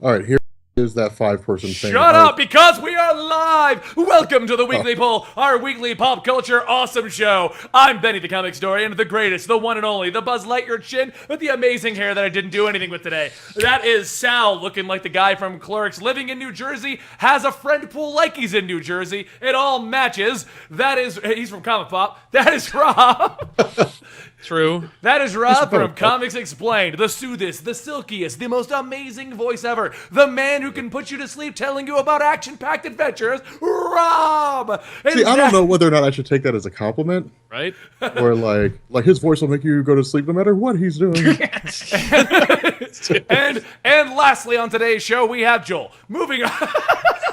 All right, here is that 5-person thing. Shut up, because we are live! Welcome to the Weekly Poll, our weekly pop culture awesome show. I'm Benny the Comic Historian, the greatest, the one and only, the Buzz Lightyear chin with the amazing hair that I didn't do anything with today. That is Sal, looking like the guy from Clerks, living in New Jersey, has a friend pool like he's in New Jersey. It all matches. That is, he's from ComicPOP. That is Rob. True. That is Rob from Comics Explained, the soothest, the silkiest, the most amazing voice ever, the man who can put you to sleep telling you about action-packed adventures, Rob! And See, I don't know whether or not I should take that as a compliment. Right? Or like his voice will make you go to sleep no matter what he's doing. and lastly on today's show, we have Joel. Moving on.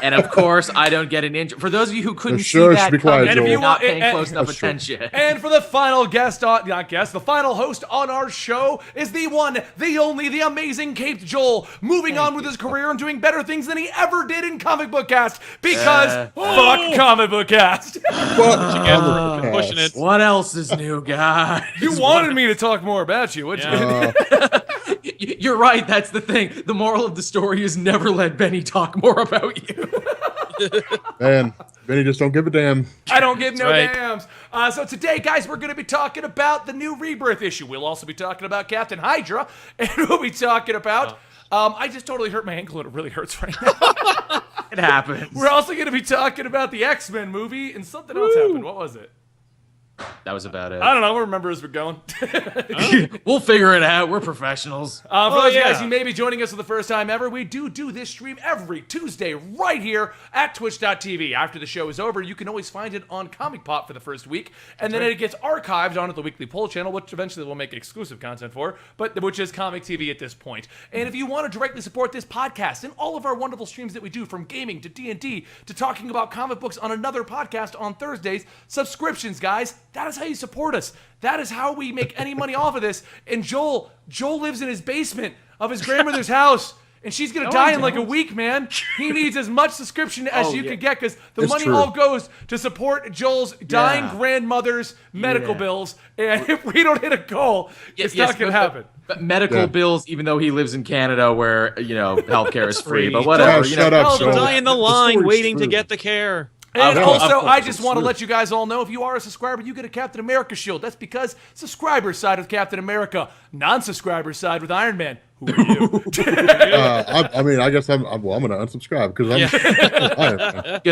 And of course, I don't get an intro. For those of you who couldn't see that be quiet, coming, Joel. you're not paying close enough attention. And for the final guest, the final host on our show is the one, the only, the amazing Caped Joel, moving on with his career and doing better things than he ever did in Comic Book Cast, because fuck Comic Book Cast. Pushing it. What else is new, guys? You wanted me to talk more about you, would you? You're right, that's the thing. The moral of the story is never let Benny talk more about you. Man, Benny just don't give a damn. I don't give no right. dams. So today, guys, we're going to be talking about the new Rebirth issue. We'll also be talking about Captain Hydra, and we'll be talking about... I just totally hurt my ankle, and it really hurts right now. It happens. We're also going to be talking about the X-Men movie, and something else happened. What was it? That was about it. I don't know. We'll remember as we're going. We'll figure it out. We're professionals. For those guys who may be joining us for the first time ever, we do this stream every Tuesday right here at twitch.tv. After the show is over, you can always find it on ComicPOP for the first week, and then it gets archived onto the Weekly Poll channel, which eventually we'll make exclusive content for, but which is Comic TV at this point. And if you want to directly support this podcast and all of our wonderful streams that we do, from gaming to D&D to talking about comic books on another podcast on Thursdays, subscriptions, guys. That is how you support us. That is how we make any money off of this. And Joel lives in his basement of his grandmother's house, and she's gonna die in like a week, man. He needs as much subscription as you could get, because the money all goes to support Joel's dying grandmother's medical bills. And if we don't hit a goal, it's not gonna happen. But medical bills, even though he lives in Canada, where healthcare is free. But whatever. Shut up, Joel. Die in the line, waiting to get the care. And also, I just want to let you guys all know, if you are a subscriber, you get a Captain America shield. That's because subscribers side with Captain America, non-subscribers side with Iron Man. Who are you? I mean, I guess I'm going to unsubscribe because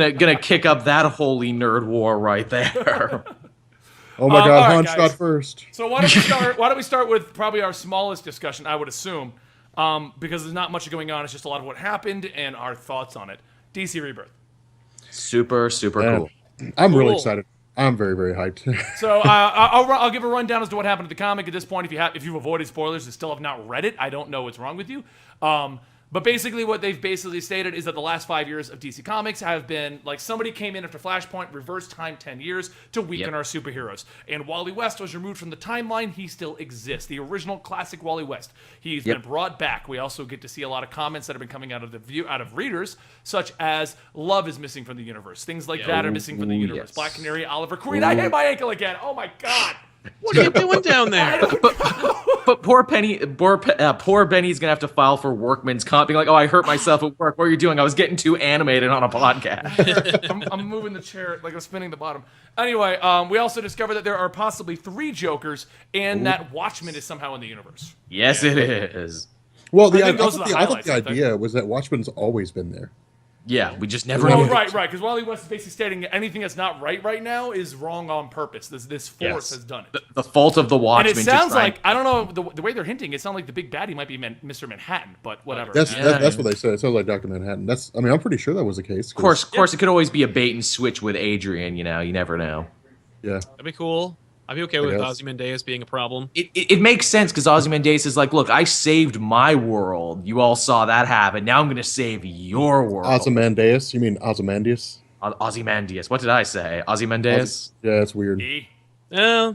I'm gonna kick up that holy nerd war right there. Oh my God, Han guys. shot first. So why don't we start with probably our smallest discussion, I would assume, because there's not much going on. It's just a lot of what happened and our thoughts on it. DC Rebirth. Super cool. I'm really excited. I'm very, very hyped. So I'll give a rundown as to what happened to the comic at this point. If you've avoided spoilers and still have not read it, I don't know what's wrong with you. But basically what they've basically stated is that the last 5 years of DC Comics have been, like, somebody came in after Flashpoint, reversed time 10 years to weaken our superheroes. And Wally West was removed from the timeline. He still exists. The original classic Wally West. He's been brought back. We also get to see a lot of comments that have been coming out of readers, such as Love is missing from the universe. Things like that are missing from the universe. Black Canary, Oliver Queen. I hit my ankle again. Oh my God. What are you doing down there? But poor Benny's gonna have to file for workman's comp, being like, "Oh, I hurt myself at work. What are you doing? I was getting too animated on a podcast." I'm moving the chair like I'm spinning the bottom. Anyway, we also discovered that there are possibly 3 Jokers, and that Watchmen is somehow in the universe. Yes, it is. Well, I thought the idea was that Watchmen's always been there. Yeah, we just never. Right, because Wally West is basically stating that anything that's not right now is wrong on purpose. This force has done it. The fault of the Watchmen. And it sounds like, I don't know, the way they're hinting, it sounds like the big baddie might be Mr. Manhattan, but whatever. That's what they said. It sounds like Dr. Manhattan. I'm pretty sure that was the case. Of course, it could always be a bait and switch with Adrian. You never know. Yeah, That'd be cool. I'd be okay with Ozymandias being a problem. It makes sense, because Ozymandias is like, look, I saved my world. You all saw that happen. Now I'm going to save your world. Ozymandias? You mean Ozymandias? Ozymandias. What did I say? Ozymandias? Yeah, it's weird. Yeah.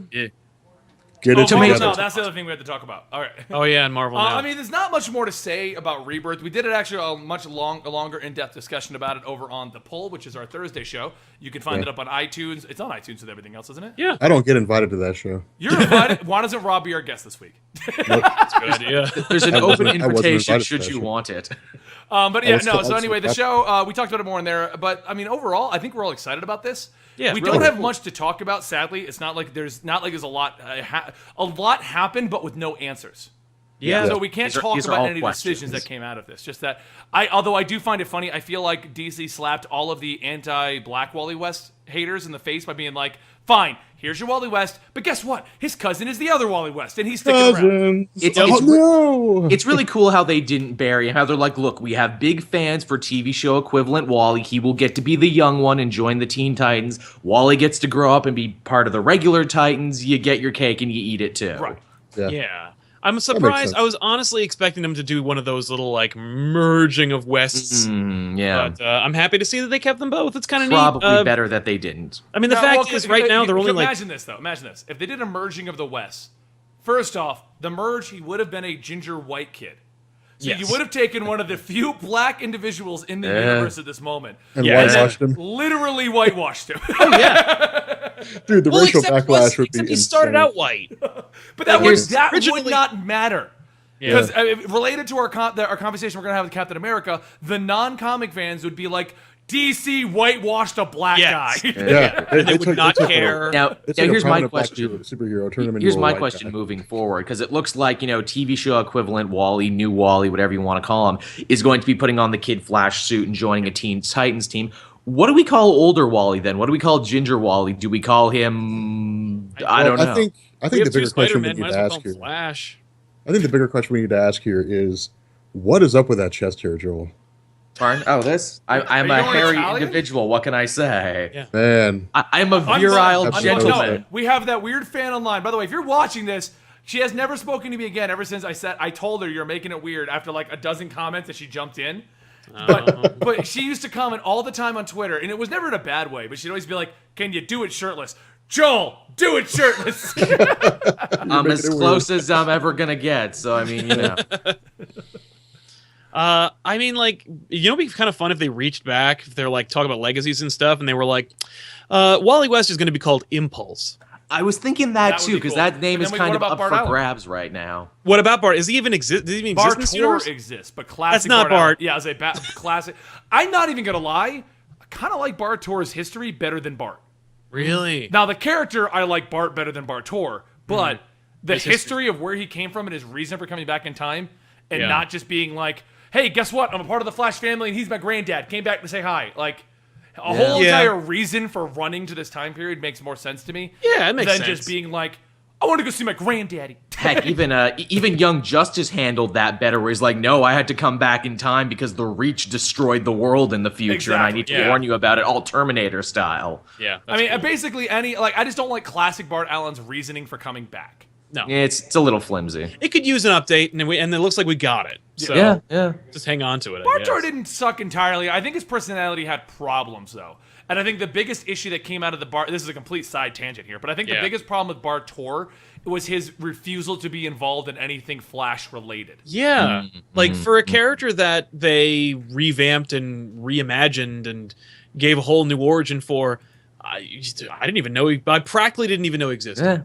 Get it Marvel, together. no, that's the other thing we had to talk about. All right. Oh yeah, and Marvel now. I mean, there's not much more to say about Rebirth. We did it actually a much longer, in-depth discussion about it over on The Pull, which is our Thursday show. You can find it up on iTunes. It's on iTunes with everything else, isn't it? Yeah. I don't get invited to that show. You're invited. Why doesn't Rob be our guest this week? That's a good idea. There's an I open wasn't invitation invited to should that you show. want it. But yeah, no. I So was anyway, the happy. show, we talked about it more in there. But I mean, overall, I think we're all excited about this. Yeah, we really don't have cool. much to talk about. Sadly, it's not like there's a lot. A lot happened, but with no answers. Yeah. So we can't talk these are about all any of the decisions questions. that came out of this. Just that although I do find it funny, I feel like DC slapped all of the anti-Black Wally West haters in the face by being like, "Fine, here's your Wally West, but guess what? His cousin is the other Wally West, and he's sticking around." Cousins. It's- Oh, it's- no. It's really cool how they didn't bury him. How they're like, look, we have big fans for TV show equivalent Wally. He will get to be the young one and join the Teen Titans. Wally gets to grow up and be part of the regular Titans. You get your cake and you eat it too. Right. Yeah. I'm surprised. sense. I was honestly expecting them to do one of those little like merging of Wests. Yeah. But I'm happy to see that they kept them both. It's kind of Probably neat. better that they didn't. I mean, the Now, fact well, is, right now they're only like. Imagine this though. Imagine this. If they did a merging of the West, first off, the merge he would have been a ginger white kid. So Yes. you would have taken one of the few black individuals in the universe at this moment. And Yeah, whitewashed him. Literally whitewashed him. Oh yeah. Dude, the Well, racial except, backlash would be except he started insane. out white. But that Here's- would originally- not matter. Yeah. Because related to our conversation we're going to have with Captain America, the non-comic fans would be like, DC whitewashed a black Yes. guy. Yeah, They would not care. Now, It's now like here's a my prominent black question. superhero. Turn him into Here's a my white question guy. moving forward, because it looks like, TV show equivalent Wally, new Wally, whatever you want to call him, is going to be putting on the Kid Flash suit and joining a Teen Titans team. What do we call older Wally then? What do we call Ginger Wally? Do we call him? I don't know. I think We the have two bigger question we Spider-Men. need Might to as well ask call him here. Flash. I think the bigger question we need to ask here is, what is up with that chest hair, Joel? Pardon? Oh, this? I'm Are a you going hairy Italian? individual. What can I say? Yeah. Man, I'm a I'm virile not- I'm not- gentleman. no, we have that weird fan online. By the way, if you're watching this, she has never spoken to me again ever since I told her you're making it weird after like a dozen comments that she jumped in. But she used to comment all the time on Twitter, and it was never in a bad way, but she'd always be like, "Can you do it shirtless? Joel, do it shirtless." I'm making as it weird. close as I'm ever gonna get. So I mean, I mean, like, it'd be kind of fun if they reached back, if they're like talking about legacies and stuff, and they were like, Wally West is going to be called Impulse. I was thinking that, That would too, be because cool. that name But is then kind what of about up Bart for Allen? grabs right now. What about Bart? Does he even exist? Does he even exist in this Bartor universe? exists, but classic. That's not Allen- Bart. Yeah, as a classic. I'm not even gonna lie. I kind of like Bartor's history better than Bart. Really? Now the character, I like Bart better than Bartor, but the His history of where he came from and his reason for coming back in time, and Yeah. not just being like, "Hey, guess what? I'm a part of the Flash family, and he's my granddad. Came back to say hi." Like a whole Yeah. entire reason for running to this time period makes more sense to me. Yeah, it makes than sense. just being like, "I want to go see my granddaddy." Heck, even Young Justice handled that better, where he's like, no, I had to come back in time because the Reach destroyed the world in the future, and I Exactly, need to yeah. warn you about it, all Terminator style. Yeah. I mean, cool. basically I just don't like classic Bart Allen's reasoning for coming back. no. It's a little flimsy. It could use an update, and it looks like we got it. So Yeah. just hang on to it. I Bartor guess. didn't suck entirely. I think his personality had problems, though. And I think the biggest issue that came out of the this is a complete side tangent here, but I think the Yeah. biggest problem with Bartor was his refusal to be involved in anything Flash related. Yeah. Like, for a character that they revamped and reimagined and gave a whole new origin for, I didn't even know, I practically didn't even know existed. Yeah.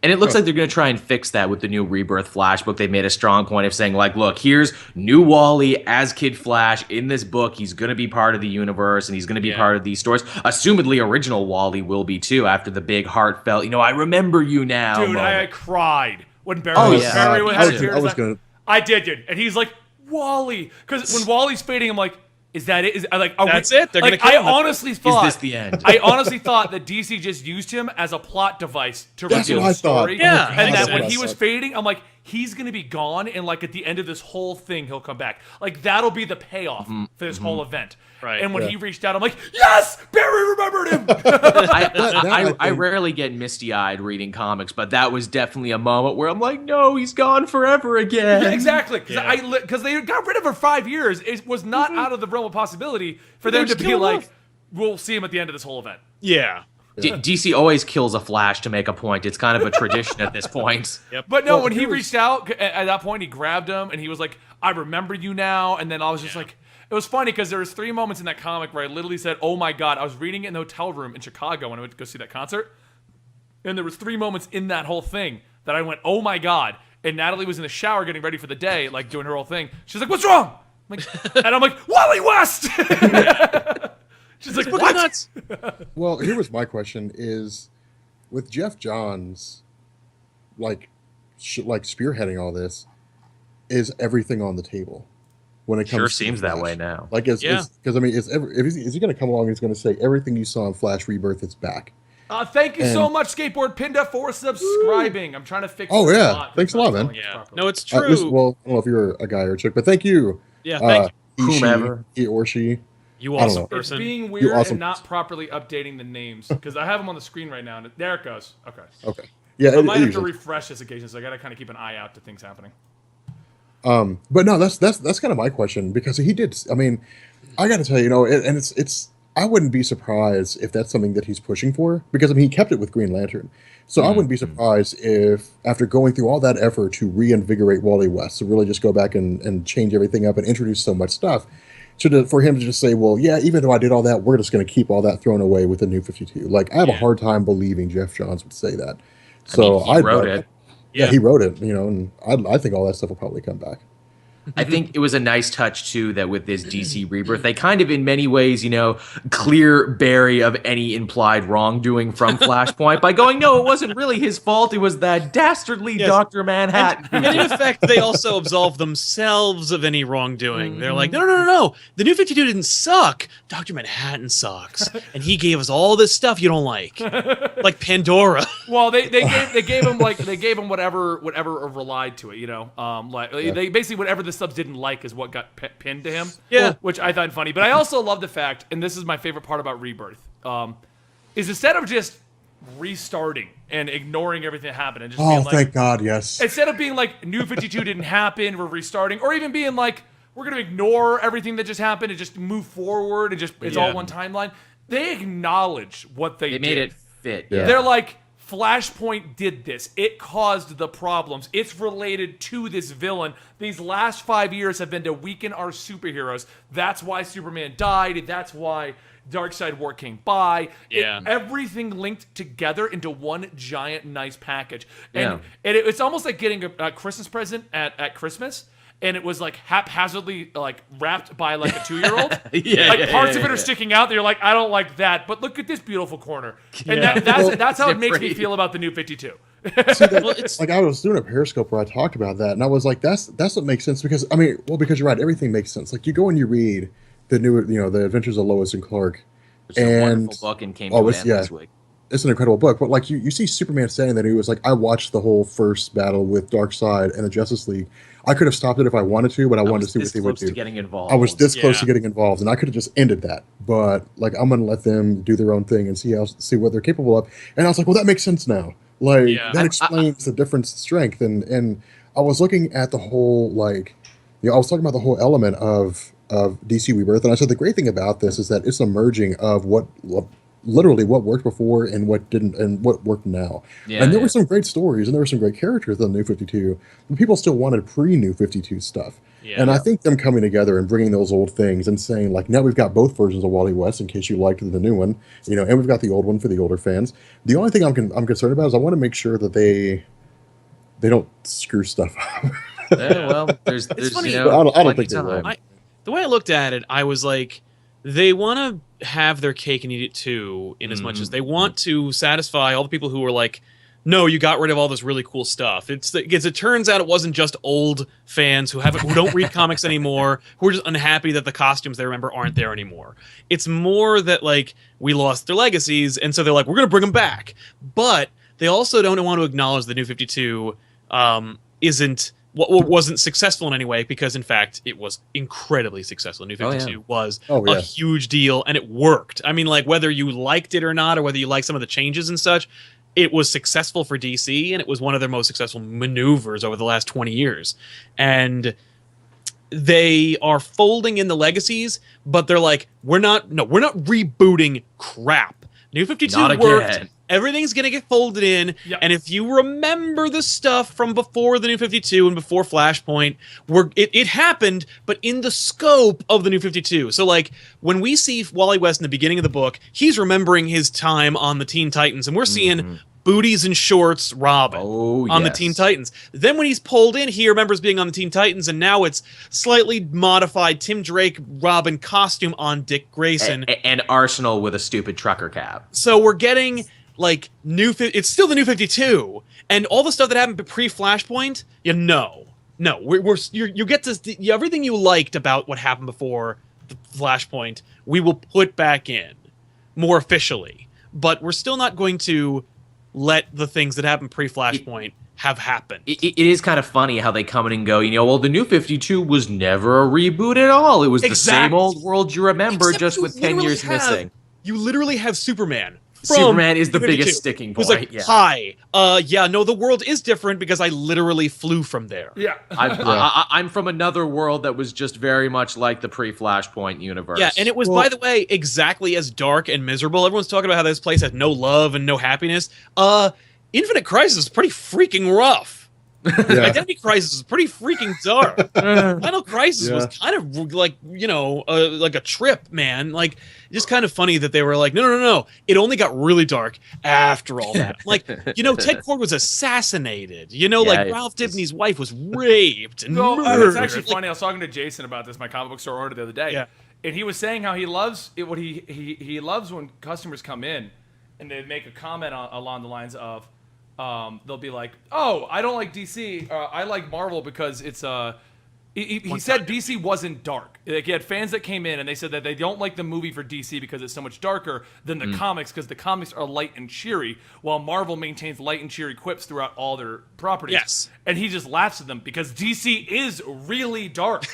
And it looks like they're going to try and fix that with the new Rebirth Flash book. They've made a strong point of saying, like, look, here's new Wally as Kid Flash in this book. He's going to be part of the universe, and he's going to be Yeah. part of these stories. Assumedly, original Wally will be, too, after the big heartfelt, I remember you now Dude, moment. I cried when Barry, Oh, yeah. Barry Me had too. tears. I was gonna. I did, dude. And he's like, Wally. Because when Wally's fading, I'm like, is that it? That's it? They're gonna kill I him. honestly thought. this the end? I honestly thought that DC just used him as a plot device to That's reveal what I the story. thought. Yeah. And That's that what when I he was thought. fading, I'm like, he's gonna be gone, and like at the end of this whole thing, he'll come back. Like that'll be the payoff for this whole event. Right. And when Yeah. he reached out, I'm like, yes, Barry remembered him. I think- rarely get misty-eyed reading comics, but that was definitely a moment where I'm like, no, he's gone forever again. Yeah, exactly, because they got rid of her 5 years. It was not out of the realm of possibility for them to just be kill him like, off. we'll see him at the end of this whole event. Yeah. DC always kills a Flash to make a point. It's kind of a tradition at this point. Yep. But no, when he reached out at that point, he grabbed him and he was like, "I remember you now." And then I was just like, it was funny because there was 3 moments in that comic where I literally said, "Oh my god!" I was reading it in the hotel room in Chicago when I went to go see that concert, and there was 3 moments in that whole thing that I went, "Oh my god!" And Natalie was in the shower getting ready for the day, like doing her whole thing. She's like, "What's wrong?" And I'm like, "Wally West!" She's like, "What?" Nuts. Well, here was my question: is with Jeff Johns, like spearheading all this, is everything on the table when it comes? Sure to seems Flash? that way now. Like, because I mean, is he going to come along and he's going to say everything you saw in Flash Rebirth is back? Thank you so much, Skateboard Pinda, for subscribing. I'm trying to fix. Oh yeah, thanks a lot, man. Yeah, no, it's true. Well, I don't know if you're a guy or a chick, but thank you. Yeah, thank you. Whomever. He or she. you, awesome It's person. being weird awesome and not properly updating the names because I have them on the screen right now. And there it goes. Okay. Yeah, I might have to refresh this occasion, so I gotta kind of keep an eye out to things happening. But no, that's kind of my question because he did. I mean, I got to tell you, and it's. I wouldn't be surprised if that's something that he's pushing for because I mean he kept it with Green Lantern, so I wouldn't be surprised if after going through all that effort to reinvigorate Wally West, to really just go back and change everything up and introduce so much stuff, for him to just say, well, yeah, even though I did all that, we're just going to keep all that thrown away with the New 52. Like I have a hard time believing Jeff Johns would say that. So I mean, he wrote it. Yeah, he wrote it. And I think all that stuff will probably come back. I think it was a nice touch, too, that with this DC Rebirth, they kind of, in many ways, clear Barry of any implied wrongdoing from Flashpoint by going, no, it wasn't really his fault. It was that dastardly Dr. Manhattan. And in effect, they also absolve themselves of any wrongdoing. They're like, no. The New 52 didn't suck. Dr. Manhattan sucks. And he gave us all this stuff you don't like. Like Pandora. Well, they gave him whatever relied to it, they basically whatever the subs didn't like is what got pinned to him. Yeah, which I thought funny. But I also love the fact, and this is my favorite part about Rebirth, is instead of just restarting and ignoring everything that happened and just being like, thank God, yes. Instead of being like New 52 didn't happen, we're restarting, or even being like we're gonna ignore everything that just happened and just move forward and just it's all one timeline. They acknowledge what they did. They made it fit. Yeah. They're like, Flashpoint did this. It caused the problems. It's related to this villain. These last 5 years have been to weaken our superheroes. That's why Superman died. That's why Darkseid War came by. Yeah. Everything linked together into one giant nice package. And it's almost like getting a Christmas present at Christmas. And it was like haphazardly like wrapped by like a 2-year-old. Parts of it are sticking out. You're like, I don't like that, but look at this beautiful corner. And that's how it makes me feel about the New 52. See, like I was doing a Periscope where I talked about that, and I was like, that's what makes sense because because you're right, everything makes sense. Like you go and you read the new, the Adventures of Lois and Clark, It's a wonderful book and came to an end this week. It's an incredible book, but like you see Superman standing there, and he was like, I watched the whole first battle with Darkseid and the Justice League. I could have stopped it if I wanted to, but I wanted to see what they would do. I was this close to getting involved, and I could have just ended that. But like, I'm gonna let them do their own thing and see what they're capable of. And I was like, well, that makes sense now. Like that explains the difference in strength. And I was looking at the whole I was talking about the whole element of DC Rebirth, and I said the great thing about this is that it's a merging of literally what worked before and what didn't and what worked now. And there were some great stories and there were some great characters in the New 52, but people still wanted pre-New 52 stuff. And I think them coming together and bringing those old things and saying like, now we've got both versions of Wally West in case you liked the new one, and we've got the old one for the older fans. The only thing I'm concerned about is I want to make sure that they don't screw stuff up. There's funny. I don't think they will. The way I looked at it, I was like, they want to have their cake and eat it too, in as much as they want to satisfy all the people who are like, no, you got rid of all this really cool stuff. Because it turns out it wasn't just old fans who don't read comics anymore, who are just unhappy that the costumes they remember aren't there anymore. It's more that like we lost their legacies, and so they're like, we're going to bring them back. But they also don't want to acknowledge the New 52 wasn't successful in any way, because in fact it was incredibly successful. New 52 was a huge deal, and it worked. I mean, like, whether you liked it or not, or whether you liked some of the changes and such, it was successful for DC, and it was one of their most successful maneuvers over the last 20 years. And they are folding in the legacies, but they're like, we're not rebooting crap. New 52 Not worked. again. Everything's going to get folded in. Yep. And if you remember the stuff from before the New 52 and before Flashpoint, it happened, but in the scope of the New 52. So, like, when we see Wally West in the beginning of the book, he's remembering his time on the Teen Titans, and we're seeing booties and shorts Robin on the Teen Titans. Then when he's pulled in, he remembers being on the Teen Titans, and now it's slightly modified Tim Drake Robin costume on Dick Grayson. And Arsenal with a stupid trucker cap. So we're getting, like, it's still the New 52, and all the stuff that happened pre-Flashpoint, No, you get to everything you liked about what happened before the Flashpoint, we will put back in more officially. But we're still not going to let the things that happened pre-Flashpoint have happened. It is kind of funny how they come in and go, well, the New 52 was never a reboot at all. It was the same old world you remember, just with 10 years missing. You literally have Superman. Superman is the biggest sticking point. Who's like, hi, no, the world is different because I literally flew from there. Yeah. I'm from another world that was just very much like the pre-Flashpoint universe. Yeah, and it was, by the way, exactly as dark and miserable. Everyone's talking about how this place has no love and no happiness. Infinite Crisis is pretty freaking rough. Yeah. Identity Crisis is pretty freaking dark. Final Crisis was kind of like, like a trip, man. Like, just kind of funny that they were like, no. It only got really dark after all that. Like, Ted Cord was assassinated. Like Ralph Dibny's wife was raped and murdered. It's actually funny. I was talking to Jason about this, my comic book store order the other day. Yeah. And he was saying how he loves it. What he loves when customers come in and they make a comment along the lines of, they'll be like, "Oh, I don't like DC. I like Marvel because it's He said DC wasn't dark. Like, he had fans that came in and they said that they don't like the movie for DC because it's so much darker than the comics, because the comics are light and cheery, while Marvel maintains light and cheery quips throughout all their properties. Yes, and he just laughs at them because DC is really dark,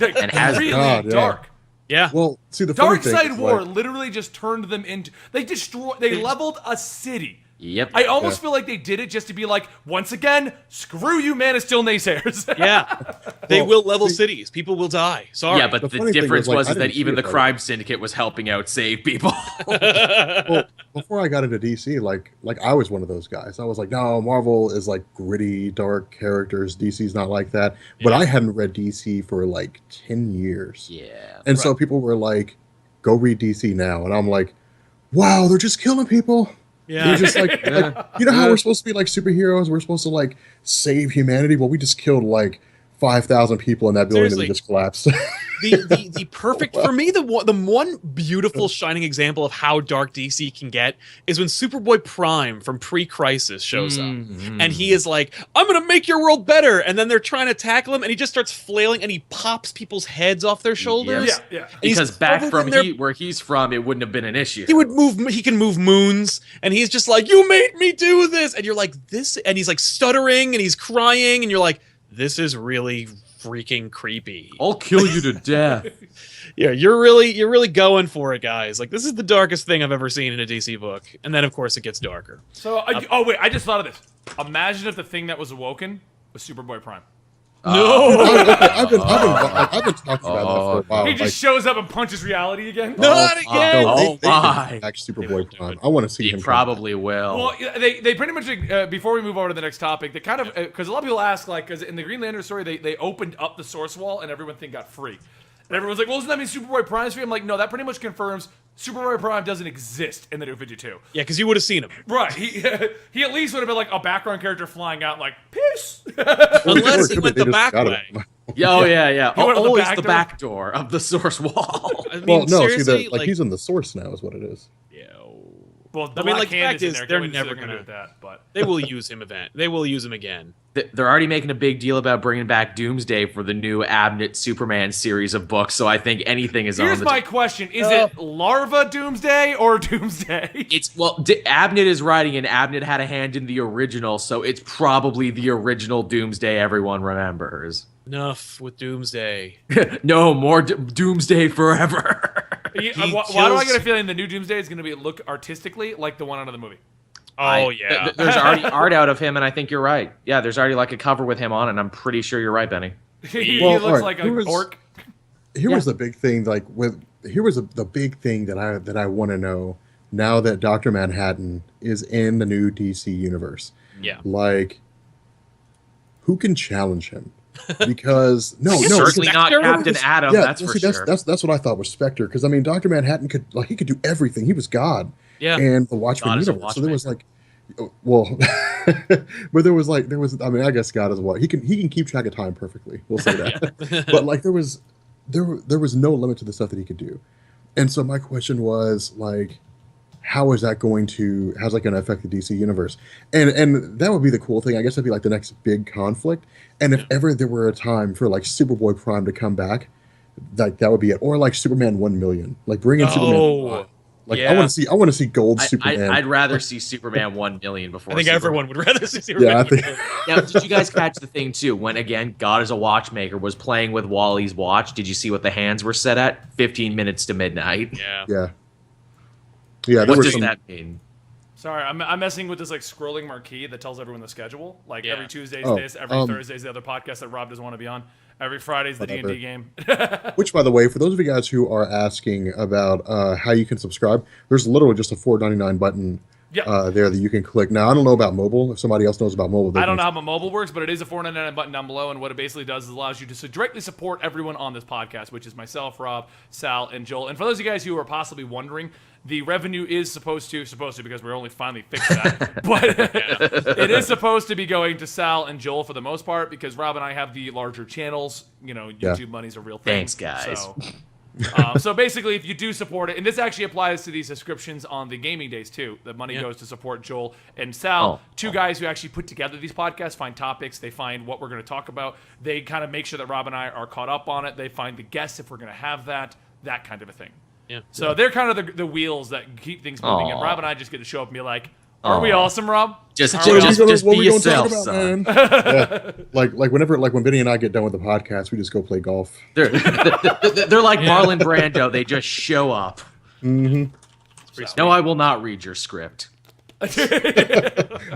and has really dark. Yeah. Well, see, the Dark Side War literally just turned them into. They leveled a city. Yep. I almost feel like they did it just to be like, once again, screw you, Man of Steel naysayers. Yeah. They will level cities. People will die. Sorry. Yeah, but the difference was that even the crime syndicate was helping out save people. Well, before I got into DC, like I was one of those guys. I was like, no, Marvel is like gritty, dark characters. DC's not like that. But I hadn't read DC for like 10 years. Yeah. And so people were like, go read DC now. And I'm like, wow, they're just killing people. Yeah. They're just like you know how we're supposed to be like superheroes? We're supposed to like save humanity. Well, we just killed like 5,000 people in that building and we just collapsed. The perfect for me, the one beautiful shining example of how dark DC can get is when Superboy Prime from pre-Crisis shows up, and he is like, "I'm gonna make your world better," and then they're trying to tackle him, and he just starts flailing, and he pops people's heads off their shoulders. Yeah. Because back from where he's from, it wouldn't have been an issue. He can move moons, and he's just like, "You made me do this," and you're like, "This," and he's like stuttering and he's crying, and you're like, "This is really freaking creepy. I'll kill you to death." Yeah, you're really going for it, guys. Like, this is the darkest thing I've ever seen in a DC book, and then of course it gets darker. So, wait, I just thought of this. Imagine if the thing that was awoken was Superboy Prime. No, I've been talking about that for a while. He just shows up and punches reality again. Not again! No, they back Superboy Prime. I want to see him. He probably will. Well, they pretty much before we move over to the next topic, they kind of because a lot of people ask, like, because in the Green Lantern story they opened up the source wall and everyone got free. And everyone's like, well, doesn't that mean Superboy Prime's free? I'm like, no, that pretty much confirms Superboy Prime doesn't exist in the New 52. Yeah, because you would have seen him. Right. He at least would have been like a background character flying out like, peace. Unless he went the back way. Yeah. Always the back back door of the source wall. I mean, well, no, seriously, see, he's in the source now is what it is. Yeah. Well, I mean, like, the fact is, they're never going to do that, but they will use him They will use him again. They're already making a big deal about bringing back Doomsday for the new Abnett Superman series of books, so I think anything is on the Here's my question. Is it Larva Doomsday or Doomsday? Abnett is writing, and Abnett had a hand in the original, so it's probably the original Doomsday everyone remembers. Enough with Doomsday. No, more Doomsday forever. Why do I get a feeling the new Doomsday is going to look artistically like the one out of the movie? Yeah. There's already art out of him, and I think you're right. Yeah, there's already like a cover with him on it, and I'm pretty sure you're right, Benny. He looks like an orc. Here was the big thing, the big thing that I want to know now that Dr. Manhattan is in the new DC universe. Yeah. Like, who can challenge him? Because certainly not Captain Atom. That's for sure. That's what I thought was Spectre. Because I mean, Dr. Manhattan could do everything. He was God. Yeah. And the Watchmen universe. So there was like, well, but there was. I mean, I guess God is what he can keep track of time perfectly. We'll say that. But like there was no limit to the stuff that he could do. And so my question was like, how's that going to affect the DC universe? And that would be the cool thing. I guess that'd be like the next big conflict. And if ever there were a time for like Superboy Prime to come back, like that would be it. Or like Superman 1,000,000. Like bring in Superman. Like I want to see gold Superman. I'd rather see Superman 1,000,000 before. I think everyone would rather see Superman. Yeah, Now, did you guys catch the thing too? When again, God is a watchmaker was playing with Wally's watch. Did you see what the hands were set at? 15 minutes to midnight. Yeah. Yeah. What does that mean? Sorry, I'm messing with this like scrolling marquee that tells everyone the schedule. Like every Tuesday's this, every Thursday's the other podcast that Rob doesn't want to be on. Every Friday's the D&D game. Which, by the way, for those of you guys who are asking about how you can subscribe, there's literally just a $4.99 button there that you can click. Now, I don't know about mobile. If somebody else knows about mobile, I don't know how mobile works, but it is a $4.99 button down below, and what it basically does is allows you to directly support everyone on this podcast, which is myself, Rob, Sal, and Joel. And for those of you guys who are possibly wondering, the revenue is supposed to because we're only finally fixed that, but it is supposed to be going to Sal and Joel for the most part because Rob and I have the larger channels. You know, YouTube money's a real thing. Thanks, guys. So basically, if you do support it, and this actually applies to these subscriptions on the gaming days too, the money goes to support Joel and Sal, two guys who actually put together these podcasts, find topics, they find what we're going to talk about, they kind of make sure that Rob and I are caught up on it, they find the guests if we're going to have that kind of a thing. Yeah. So they're kind of the wheels that keep things moving, and Rob and I just get to show up and be like, "Are we awesome, Rob? Just be yourself, son." Like when Vinny and I get done with the podcast, we just go play golf. They're like Marlon Brando. They just show up. Mm-hmm. No, I will not read your script.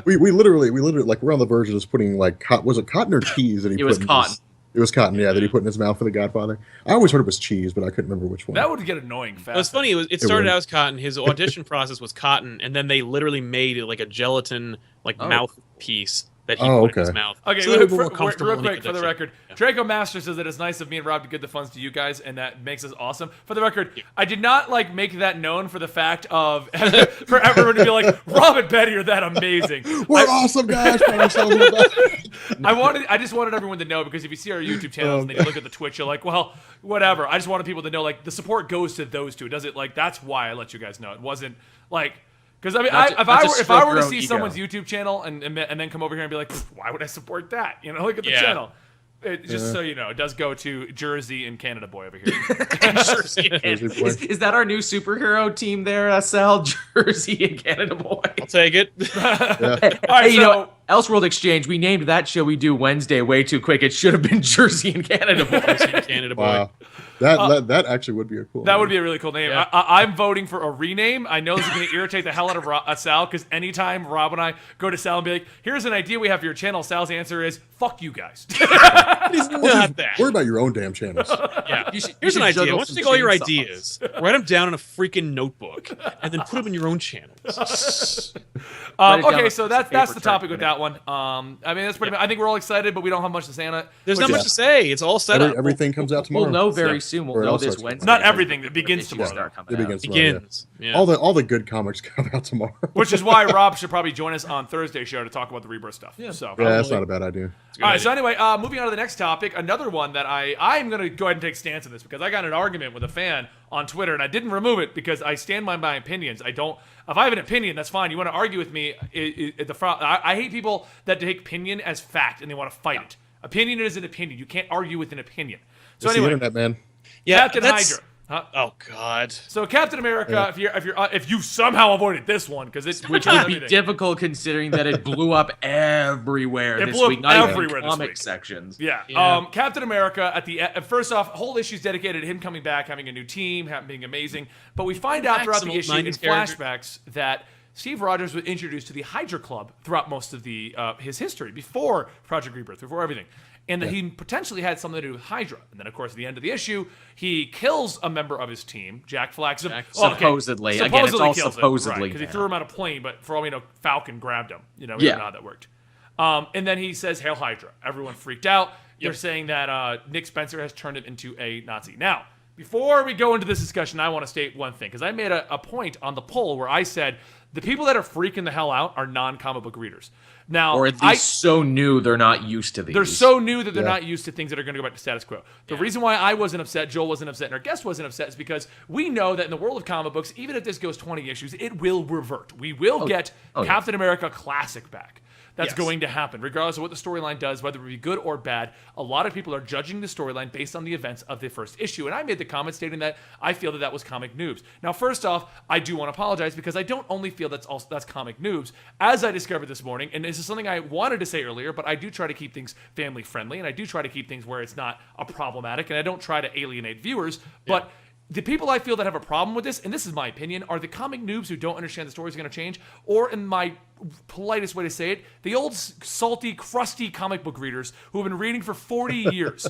we literally like we're on the verge of just putting like was it cotton or cheese that he put? It was cotton. It was cotton, that he put in his mouth for The Godfather. I always heard it was cheese, but I couldn't remember which one. That would get annoying fast. It was funny. It started out as cotton. His audition process was cotton, and then they literally made like a gelatin mouthpiece that he put in his mouth. Okay, so real quick for the record, Draco Master says that it's nice of me and Rob to give the funds to you guys, and that makes us awesome. For the record, I did not make that known for the fact of for everyone to be like, Rob and Betty are that amazing. We're awesome guys. I just wanted everyone to know, because if you see our YouTube channels and then you look at the Twitch, you're like, well, whatever. I just wanted people to know the support goes to those two. Does it that's why I let you guys know. It wasn't because I mean, if I were to see someone's YouTube channel and then come over here and be like, why would I support that? Look at the channel. Just so you know, it does go to Jersey and Canada Boy over here. Is that our new superhero team there, Sal? Jersey and Canada Boy. I'll take it. All right, Elseworld Exchange, we named that show we do Wednesday way too quick. It should have been Jersey and Canada Boy. Jersey and Canada Boy. Wow. That actually would be a cool name. That would be a really cool name. Yeah. I'm voting for a rename. I know this is going to irritate the hell out of Sal, because anytime Rob and I go to Sal and be like, here's an idea we have for your channel, Sal's answer is, fuck you guys. He's not that. Worry about your own damn channels. Yeah. Here's an idea. Why don't you take all your ideas, write them down in a freaking notebook, and then put them in your own channels. Okay, so that's the topic with that one. I mean, that's pretty much, I think we're all excited, but we don't have much to say on it. There's not much to say. It's all set up. Everything comes out tomorrow. We'll know very soon. We'll know this Wednesday. Not everything. It begins tomorrow. It begins tomorrow. Yeah. All the good comics come out tomorrow. Which is why Rob should probably join us on Thursday's show to talk about the Rebirth stuff. Yeah, that's not a bad idea. All right, so anyway, moving on to the next topic, another one that I'm going to go ahead and take stance on this, because I got an argument with a fan on Twitter, and I didn't remove it because I stand by my opinions. If I have an opinion, that's fine. You want to argue with me, I hate people that take opinion as fact and they want to fight it. Opinion is an opinion. You can't argue with an opinion. So it's anyway, the internet, man. Yeah, Captain Hydra. Huh? Oh God! So Captain America, if you somehow avoided this one, because which would be difficult considering that it blew up everywhere this week, not even comic sections. Yeah. Captain America first off, whole issue's dedicated to him coming back, having a new team, being amazing. But we find out throughout the issue in flashbacks that Steve Rogers was introduced to the Hydra Club throughout most of his history, before Project Rebirth, before everything. and that he potentially had something to do with Hydra. And then, of course, at the end of the issue, he kills a member of his team, Jack Flag. Supposedly. Again, it's all supposedly. Because he threw him out of a plane, but for all we know, Falcon grabbed him. We don't know how that worked. And then he says, "Hail Hydra." Everyone freaked out. They're saying that Nick Spencer has turned him into a Nazi. Now, before we go into this discussion, I want to state one thing, because I made a point on the poll where I said the people that are freaking the hell out are non-comic book readers. Now, or at least so new they're not used to these. They're so new that they're not used to things that are going to go back to status quo. The reason why I wasn't upset, Joel wasn't upset, and our guest wasn't upset is because we know that in the world of comic books, even if this goes 20 issues, it will revert. We will get Captain America Classic back. That's going to happen, regardless of what the storyline does, whether it be good or bad. A lot of people are judging the storyline based on the events of the first issue, and I made the comment stating that I feel that was comic noobs. Now, first off, I do want to apologize because I don't only feel that's comic noobs. As I discovered this morning, and this is something I wanted to say earlier, but I do try to keep things family friendly, and I do try to keep things where it's not a problematic, and I don't try to alienate viewers, but the people I feel that have a problem with this, and this is my opinion, are the comic noobs who don't understand the story is going to change, or in my politest way to say it, the old salty, crusty comic book readers who have been reading for 40 years.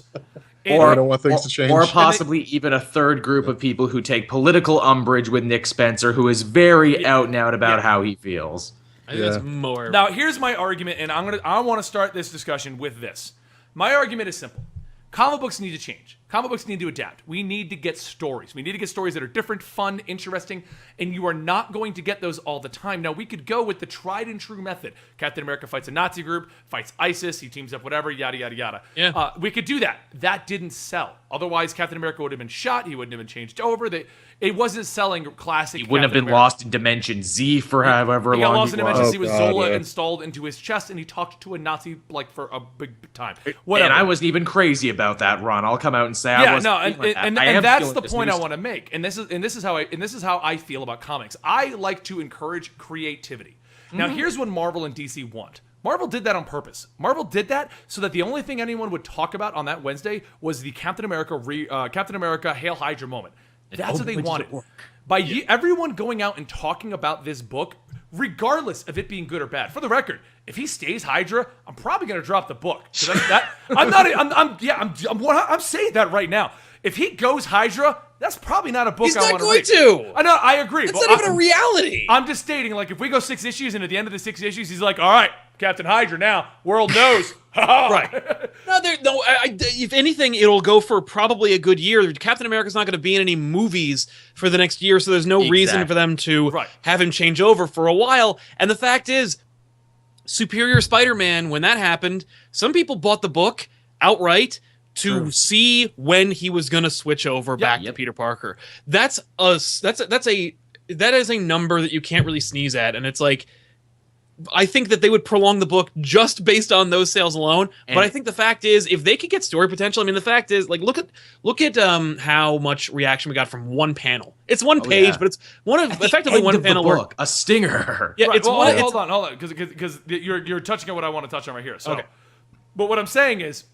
Or don't want things to change. Or possibly even a third group of people who take political umbrage with Nick Spencer, who is very out and out about how he feels. I think that's more. Now, here's my argument, and I want to start this discussion with this. My argument is simple. Comic books need to change. Comic books need to adapt. We need to get stories. We need to get stories that are different, fun, interesting, and you are not going to get those all the time. Now, we could go with the tried and true method. Captain America fights a Nazi group, fights ISIS, he teams up whatever, yada, yada, yada. Yeah. We could do that. That didn't sell. Otherwise, Captain America would have been shot. He wouldn't have been changed over. It wasn't selling classic. He wouldn't have been lost in Dimension Z for however long. He got lost in Dimension Z with Zola installed into his chest, and he talked to a Nazi for a big time. Whatever. And I wasn't even crazy about that run. I'll come out and say I wasn't. And that's the point I want to make. And this is how I feel about comics. I like to encourage creativity. Now, here's what Marvel and DC want. Marvel did that on purpose. Marvel did that so that the only thing anyone would talk about on that Wednesday was the Captain America Hail Hydra moment. That's what they wanted. By everyone going out and talking about this book, regardless of it being good or bad. For the record, if he stays Hydra, I'm probably going to drop the book. I'm saying that right now. If he goes Hydra, that's probably not a book I want to read. He's not going to. I know, I agree. It's not even a reality. I'm just stating, like, if we go 6 issues, and at the end of the 6 issues, he's like, all right, Captain Hydra now, world knows. Right. If anything, it'll go for probably a good year. Captain America's not going to be in any movies for the next year, so there's no reason for them to have him change over for a while. And the fact is, Superior Spider-Man, when that happened, some people bought the book outright to see when he was going to switch over back to Peter Parker. That is a number that you can't really sneeze at, and it's like, I think that they would prolong the book just based on those sales alone. But I think the fact is, if they could get story potential, I mean, the fact is, like, look at how much reaction we got from one panel. It's one page, but it's effectively one panel book, a stinger. Yeah, hold on, because you're touching on what I want to touch on right here. So, but what I'm saying is,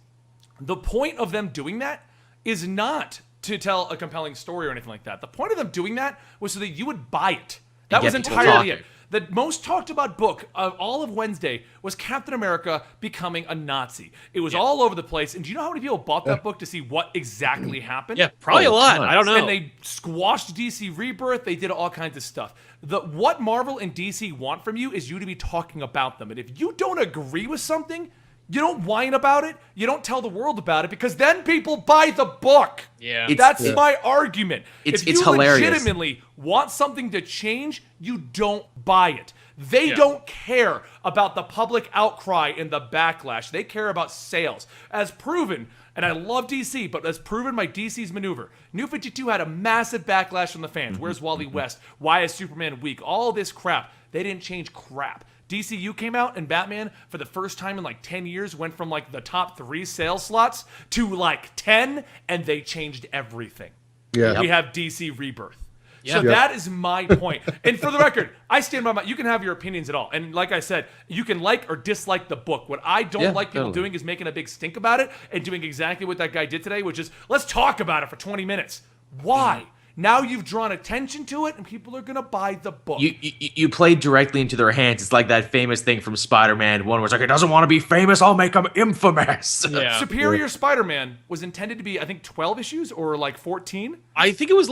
the point of them doing that is not to tell a compelling story or anything like that. The point of them doing that was so that you would buy it. That was entirely it. The most talked about book of all of Wednesday was Captain America becoming a Nazi. It was all over the place. And do you know how many people bought that book to see what exactly happened? Yeah, probably a lot. I don't know. And they squashed DC Rebirth. They did all kinds of stuff. What Marvel and DC want from you is you to be talking about them. And if you don't agree with something, you don't whine about it. You don't tell the world about it, because then people buy the book. Yeah, that's my argument. If you hilarious. legitimately want something to change, you don't buy it. They don't care about the public outcry and the backlash. They care about sales. As proven, and I love DC, but as proven by DC's maneuver, New 52 had a massive backlash from the fans. Where's Wally West? Why is Superman weak? All this crap. They didn't change crap. DCU came out, and Batman, for the first time in like 10 years, went from like the top 3 sales slots to like 10, and they changed everything. Yeah. We have DC Rebirth. So that is my point. And for the record, I stand by my... You can have your opinions at all. And like I said, you can like or dislike the book. What I don't like people doing is making a big stink about it and doing exactly what that guy did today, which is, let's talk about it for 20 minutes. Why? Now you've drawn attention to it, and people are going to buy the book. You played directly into their hands. It's like that famous thing from Spider-Man 1 where it's like, it doesn't want to be famous, I'll make him infamous. Yeah. Superior Spider-Man was intended to be, I think, 12 issues or like 14. I think it was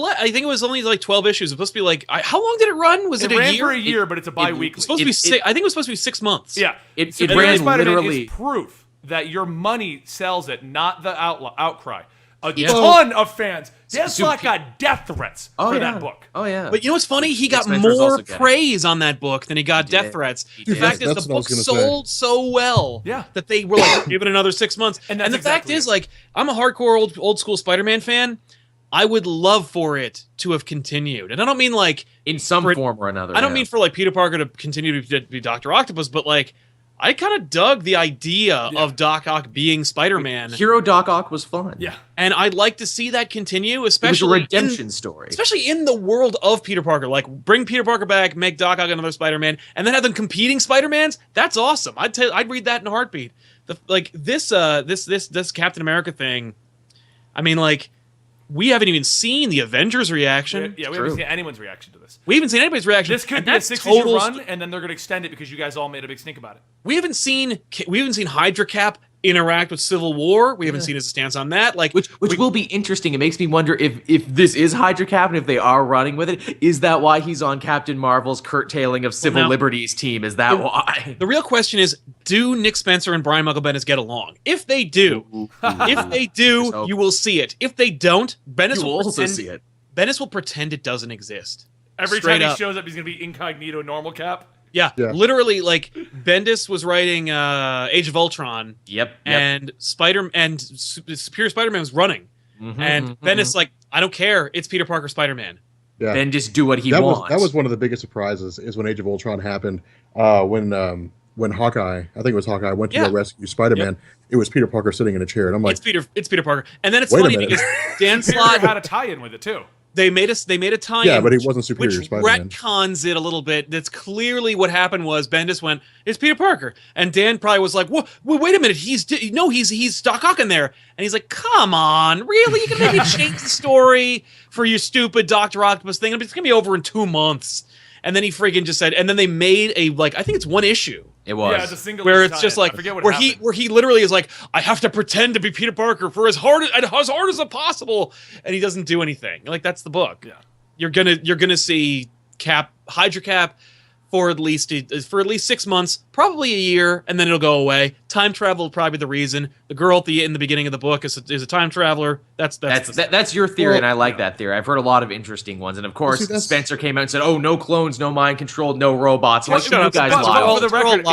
only like 12 issues. It was supposed to be like, how long did it run? Was it a year? It ran for a year, but it's a bi-weekly. Supposed to be I think it was supposed to be 6 months. Yeah. It Superior ran Spider-Man literally... is proof that your money sells it, not the outcry. A ton of fans. Dan Slott got death threats for that book. Oh, yeah. But you know what's funny? He got more praise on that book than he got death threats. The fact is, the book sold so well that they were like, give it another 6 months. And the fact is, like, I'm a hardcore old school Spider-Man fan. I would love for it to have continued. And I don't mean like... in some form or another. I don't mean for like Peter Parker to continue to be Dr. Octopus, but like... I kind of dug the idea of Doc Ock being Spider-Man. Hero Doc Ock was fun. Yeah. And I'd like to see that continue, especially... It was a redemption story. Especially in the world of Peter Parker. Like, bring Peter Parker back, make Doc Ock another Spider-Man, and then have them competing Spider-Mans? That's awesome. I'd read that in a heartbeat. This Captain America thing, I mean, like... We haven't even seen the Avengers reaction. We haven't seen anyone's reaction to this. We haven't seen anybody's reaction. This could be a 6-issue run, and then they're going to extend it because you guys all made a big stink about it. We haven't seen Hydra Cap interact with Civil War. We haven't seen his stance on that. Like, which will be interesting. It makes me wonder if this is Hydra Cap and if they are running with it. Is that why he's on Captain Marvel's curtailing of civil liberties team? Is that why? The real question is, do Nick Spencer and Brian Michael Bendis get along? If they do, you will see it. If they don't, Bendis will also see it. Bendis will pretend it doesn't exist. Every time he shows up, he's going to be incognito normal Cap. Yeah, literally, like, Bendis was writing Age of Ultron. Yep. And Superior Spider-Man was running. And Bendis, like, I don't care. It's Peter Parker Spider-Man. Yeah. Bendis do what he wants. That was one of the biggest surprises, is when Age of Ultron happened. When Hawkeye, I think it was Hawkeye, went to go rescue Spider-Man. It was Peter Parker sitting in a chair, and I'm like, it's Peter Parker. And then it's funny because Dan Slott had a tie-in with it too. They made a tie-in. Yeah, but he wasn't Superior Spider-Man. Which retcons it a little bit. That's clearly what happened was Bendis went, it's Peter Parker. And Dan probably was like, wait a minute, he's Doc Ock in there. And he's like, come on, really? You can maybe change the story for your stupid Dr. Octopus thing? It's going to be over in 2 months. And then he freaking just said, and then they made I think it's one issue. It was. Yeah, it's a single where it's just like, where he literally is like, I have to pretend to be Peter Parker for as hard as possible, and he doesn't do anything. Like, that's the book. Yeah. You're gonna see Hydra Cap for at least 6 months, probably a year, and then it'll go away. Time travel will probably be the reason. The girl in the beginning of the book is a time traveler. That's your theory, and I like that theory. I've heard a lot of interesting ones, and of course, Spencer came out and said, "Oh, no clones, no mind controlled, no robots." Like, you guys lie. For the record,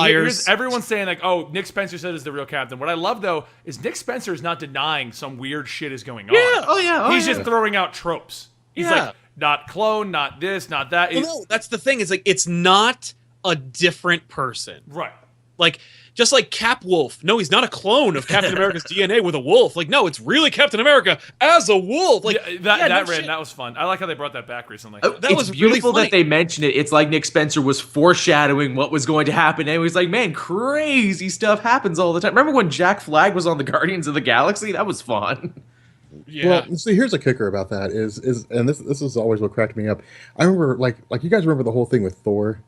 everyone's saying like, "Oh, Nick Spencer said is the real captain." What I love though is Nick Spencer is not denying some weird shit is going on. Yeah. Oh yeah. He's just throwing out tropes. He's like, not clone, not this, not that. Well, no, that's the thing. It's like, it's not a different person. Right. Like, just like Cap Wolf. No, he's not a clone of Captain America's DNA with a wolf. Like, no, it's really Captain America as a wolf. Like, that was fun. I like how they brought that back recently. That was beautiful really that they mentioned it. It's like Nick Spencer was foreshadowing what was going to happen, and he was like, "Man, crazy stuff happens all the time." Remember when Jack Flag was on the Guardians of the Galaxy? That was fun. Yeah. Well, see, here's a kicker about that and this is always what cracked me up. I remember like you guys remember the whole thing with Thor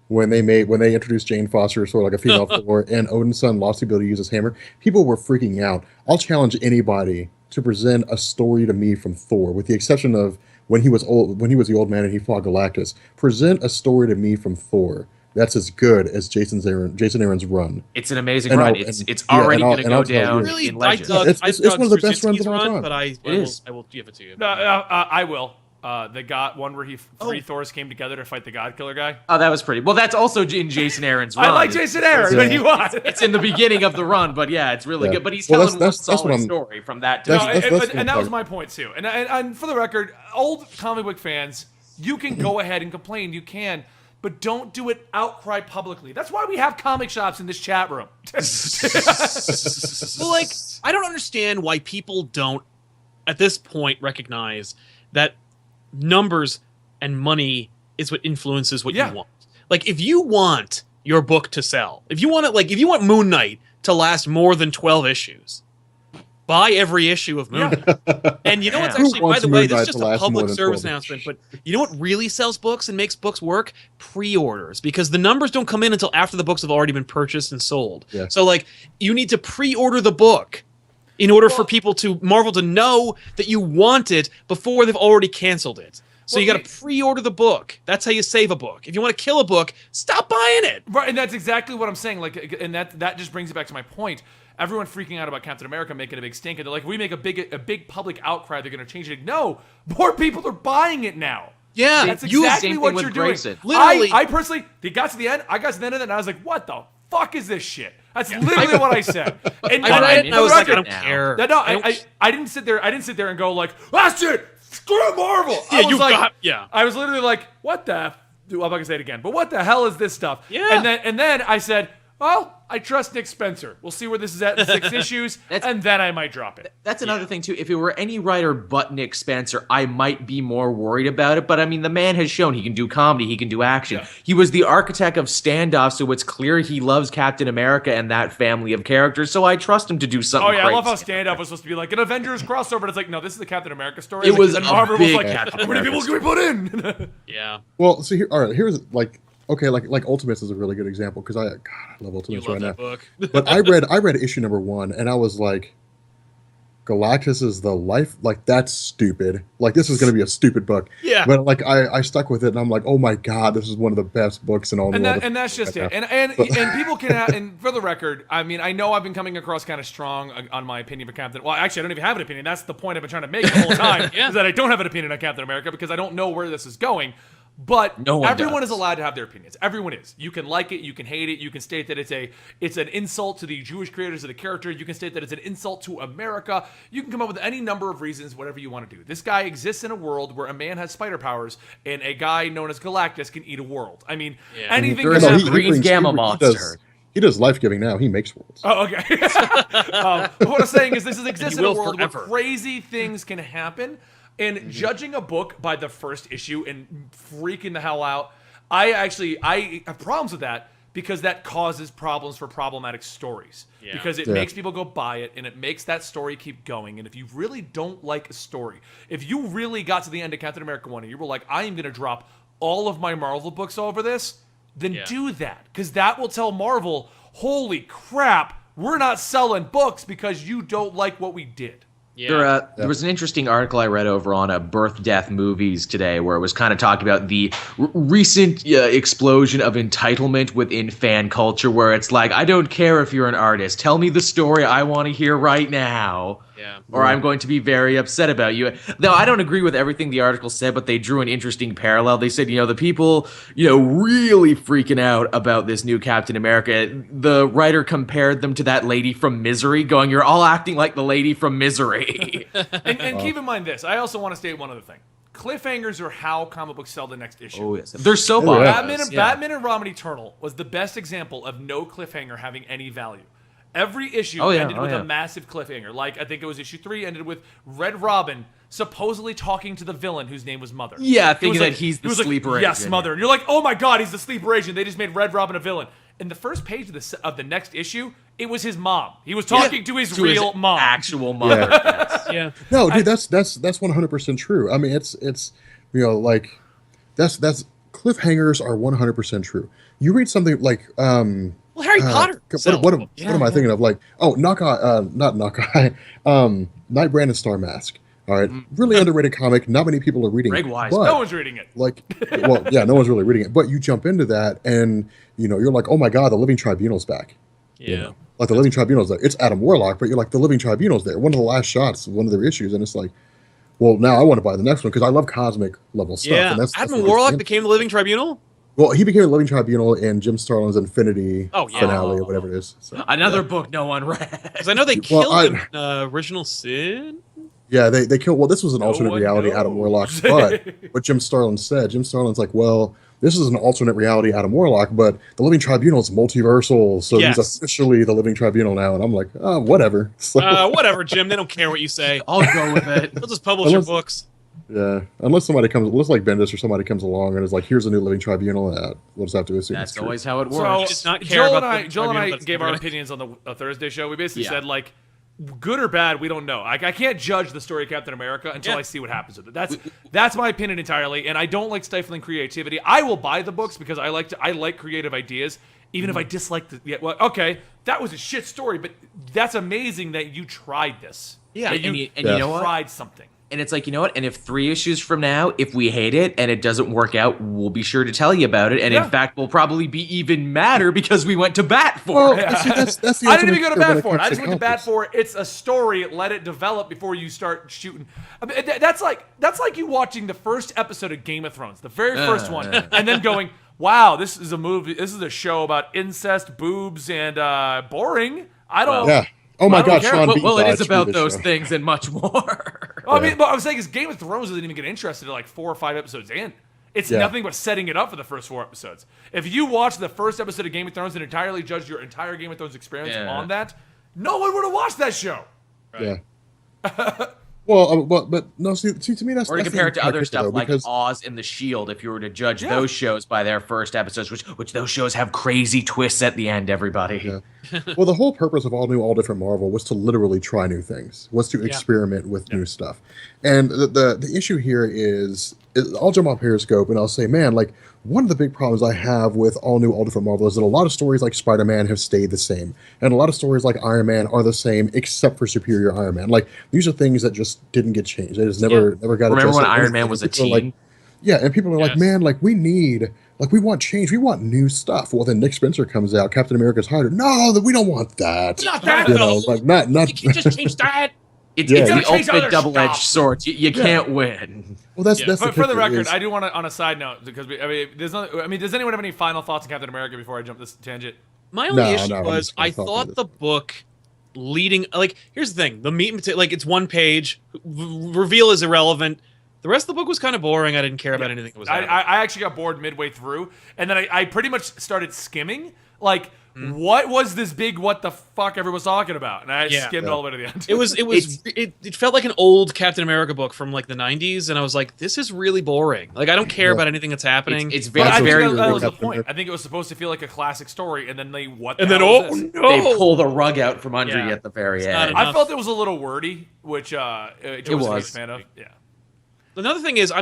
when they introduced Jane Foster as sort of like a female Thor, and Odin's son lost the ability to use his hammer. People were freaking out. I'll challenge anybody to present a story to me from Thor, with the exception of when he was the old man and he fought Galactus. Present a story to me from Thor that's as good as Jason Aaron's run. It's an amazing run. It's already going to go down. Really, in legend. It's one of the best runs of all time. But I will give it to you. I will. They got one where three Thors came together to fight the God Killer guy. Oh, that was pretty. Well, that's also in Jason Aaron's run. I like Jason Aaron, but he was. It's in the beginning of the run, but yeah, it's really good. But he's telling one solid story from that. And that was my point too. And for the record, old comic book fans, you can go ahead and complain. You can. But don't do it outcry publicly. That's why we have comic shops in this chat room. Well, like, I don't understand why people don't, at this point, recognize that numbers and money is what influences what you want. Like, if you want your book to sell, if you want Moon Knight to last more than 12 issues, buy every issue of Moon Knight. And you know what's actually, by the way, this is just a public service announcement, but you know what really sells books and makes books work? Pre-orders, because the numbers don't come in until after the books have already been purchased and sold. Yeah. So like, you need to pre-order the book in order for Marvel to know that you want it before they've already canceled it. So you got to pre-order the book. That's how you save a book. If you want to kill a book, stop buying it. Right, and that's exactly what I'm saying. Like, and that just brings it back to my point. Everyone freaking out about Captain America making a big stink, and they're like, if we make a big public outcry, they're going to change it. No, more people are buying it now. Yeah, that's exactly what you're doing. Literally, I personally, they got to the end. I got to the end of it, and I was like, what the fuck is this shit? That's literally what I said. And I read it, and I was like, I don't care. No, I didn't sit there. I didn't sit there and go like, that's it. Screw Marvel. I was literally like, what the? I'm not gonna say it again. But what the hell is this stuff? Yeah. And then I said, well, I trust Nick Spencer. We'll see where this is at in 6 issues, and then I might drop it. That's another thing, too. If it were any writer but Nick Spencer, I might be more worried about it. But, I mean, the man has shown he can do comedy. He can do action. Yeah. He was the architect of standoff, so it's clear he loves Captain America and that family of characters, so I trust him to do something great. I love how standoff was supposed to be like an Avengers crossover, and it's like, no, this is the Captain America story. It was and Marvel was like, Captain how many people can we put in? Yeah. Well, so here, all right, here's like, okay, like Ultimates is a really good example because I love Ultimates right now. Book. But I read issue number 1 and I was like, Galactus is the life, like that's stupid. Like this is going to be a stupid book. Yeah. But like I stuck with it and I'm like, oh my god, this is one of the best books in all the world. And that's just it. And people can and for the record, I mean, I know I've been coming across kind of strong on my opinion for Captain. Well, actually, I don't even have an opinion. That's the point I've been trying to make the whole time is that I don't have an opinion on Captain America because I don't know where this is going. But everyone is allowed to have their opinions. Everyone is. You can like it, you can hate it, you can state that it's an insult to the Jewish creators of the character, you can state that it's an insult to America. You can come up with any number of reasons, whatever you want to do. This guy exists in a world where a man has spider powers and a guy known as Galactus can eat a world. I mean, anything can happen. Green Gamma Monster. He does life giving now. He makes worlds. Oh, okay. What I'm saying is this exists in a world where crazy things can happen. And judging a book by the first issue and freaking the hell out, I have problems with that because that causes problems for problematic stories. Yeah. Because it makes people go buy it and it makes that story keep going. And if you really don't like a story, if you really got to the end of Captain America 1 and you were like, I am going to drop all of my Marvel books over this, then do that. Because that will tell Marvel, holy crap, we're not selling books because you don't like what we did. Yeah. There was an interesting article I read over on Birth, Death Movies today where it was kind of talking about the recent explosion of entitlement within fan culture where it's like, I don't care if you're an artist. Tell me the story I want to hear right now. Yeah. Or I'm going to be very upset about you. Now, I don't agree with everything the article said, but they drew an interesting parallel. They said, the people, really freaking out about this new Captain America. The writer compared them to that lady from Misery, going, you're all acting like the lady from Misery. and keep in mind this. I also want to state one other thing. Cliffhangers are how comic books sell the next issue. Oh, yes. They're so Batman and Robin Eternal was the best example of no cliffhanger having any value. Every issue ended with a massive cliffhanger. Like, I think it was issue 3 ended with Red Robin supposedly talking to the villain whose name was Mother. Yeah, thinking that he's the sleeper agent. Yes, Mother. And you're like, oh my god, he's the sleeper agent. They just made Red Robin a villain. In the first page of the next issue, it was his mom. He was talking to his real mom. Actual mother. Yeah. No, dude, that's 100% true. I mean, it's that's cliffhangers are 100% true. You read something like well, Harry Potter. What am I thinking of? Like, not Knock-Eye. Night Brand and Star Mask. All right, really underrated comic. Not many people are reading it. No one's reading it. Like, well, yeah, no one's really reading it. But you jump into that, and you're like, oh my god, the Living Tribunal's back. Yeah. Like the Living Tribunal's there. It's Adam Warlock, but you're like, the Living Tribunal's there. One of the last shots of one of their issues, and it's like, well, now I want to buy the next one because I love cosmic level stuff. Yeah. And Adam Warlock became the Living Tribunal? Well, he became the Living Tribunal in Jim Starlin's Infinity finale or whatever it is. So, another book no one read. Because I know they killed him in Original Sin. Yeah, they killed. Well, this was an alternate reality Adam Warlock, but what Jim Starlin said, Jim Starlin's like, well, this is an alternate reality Adam Warlock, but the Living Tribunal is multiversal, so he's officially the Living Tribunal now. And I'm like, whatever. So, whatever, Jim. They don't care what you say. I'll go with it. They'll just publish your books. Yeah, unless like Bendis or somebody comes along and is like, "Here's a new Living Tribunal," we'll just have to assume that's always how it works. So Joel and I gave our opinions on the Thursday show. We basically said like, good or bad, we don't know. I can't judge the story of Captain America until I see what happens with it. That's my opinion entirely, and I don't like stifling creativity. I will buy the books because I like creative ideas, even if I dislike the. Yeah, well, okay, that was a shit story, but that's amazing that you tried this. Yeah, and you know what? Tried something. And it's like, you know what? And if 3 issues from now, if we hate it and it doesn't work out, we'll be sure to tell you about it. And in fact, we'll probably be even madder because we went to bat for it. That's the I didn't even go to bat for it. I just went to bat for it. It's a story. Let it develop before you start shooting. I mean, that's like you watching the first episode of Game of Thrones, the very first one, and then going, "Wow, this is a movie. This is a show about incest, boobs, and boring." I don't. Yeah. Oh my God, Sean Bean. Well, it is about those things and much more. Well, I mean, but I was saying is Game of Thrones doesn't even get interested in like 4 or 5 episodes in. It's nothing but setting it up for the first 4 episodes. If you watch the first episode of Game of Thrones and entirely judge your entire Game of Thrones experience on that, no one would have watched that show. Right. Yeah. Well, but no. See, to me, that's or to compare it to other stuff like Oz and the Shield. If you were to judge those shows by their first episodes, which those shows have crazy twists at the end, everybody. Yeah. Well, the whole purpose of all different Marvel was to literally try new things, was to experiment with new stuff, and the issue here is I'll jump on Periscope and I'll say, man, like one of the big problems I have with all different Marvel is that a lot of stories like Spider-Man have stayed the same, and a lot of stories like Iron Man are the same except for Superior Iron Man. Like these are things that just didn't get changed. They just never got. Remember when Iron Man was a teen? Like, and people are like, man, like we want change, we want new stuff. Well, then Nick Spencer comes out, Captain America's Hydra. No, that we don't want that. Not that. Not. You can just change that. It's the ultimate double-edged sword. You can't win. Well, that's for the record, I do want to, on a side note, because does anyone have any final thoughts on Captain America before I jump this tangent? My only issue was I thought the book leading, like, here's the thing, the meat and potato, like, it's 1 page, reveal is irrelevant. The rest of the book was kind of boring. I didn't care about anything that was happening. I actually got bored midway through, and then I pretty much started skimming, like, what was this big what the fuck everyone was talking about? And I skimmed all the way to the end. It felt like an old Captain America book from like the 90s, and I was like, this is really boring. Like, I don't care about anything that's happening. It's very that was the point. I think it was supposed to feel like a classic story, and then they no, they pull the rug out from under you at the very end. I felt it was a little wordy, which George was a fan of. Yeah. Another thing is, I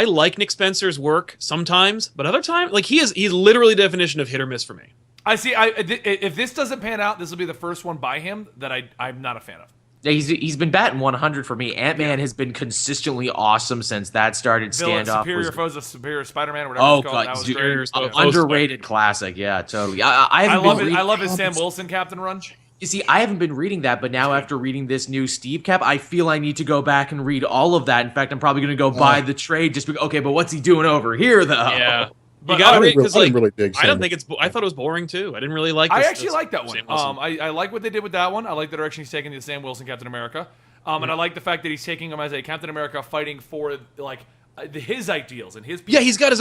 like Nick Spencer's work sometimes, but other times, like he's literally the definition of hit or miss for me. I see. If this doesn't pan out, this will be the first one by him that I'm not a fan of. Yeah, he's been batting 100 for me. Ant-Man has been consistently awesome since that started. Standoff Superior Foes of Superior Spider-Man, whatever it's called. That was underrated classic. Yeah, totally. I love his Sam Wilson Captain run. You see, I haven't been reading that, but now after reading this new Steve Cap, I feel I need to go back and read all of that. In fact, I'm probably going to go buy the trade just because, okay, but what's he doing over here, though? Yeah. You gotta read, because like, I don't think it's. I thought it was boring too. I didn't really like. I actually like that one. I like what they did with that one. I like the direction he's taking the Sam Wilson Captain America. And I like the fact that he's taking him as a Captain America fighting for like his ideals and his people. Yeah, he's got his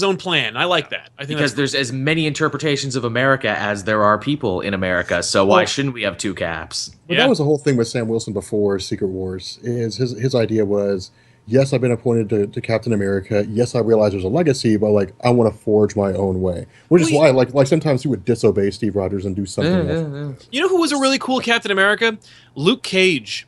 own plan. I like that. I think because there's as many interpretations of America as there are people in America. So why shouldn't we have 2 caps? But that was the whole thing with Sam Wilson before Secret Wars. Is his idea was, yes, I've been appointed to Captain America. Yes, I realize there's a legacy, but like I want to forge my own way. Which is why like sometimes he would disobey Steve Rogers and do something else. You know who was a really cool Captain America? Luke Cage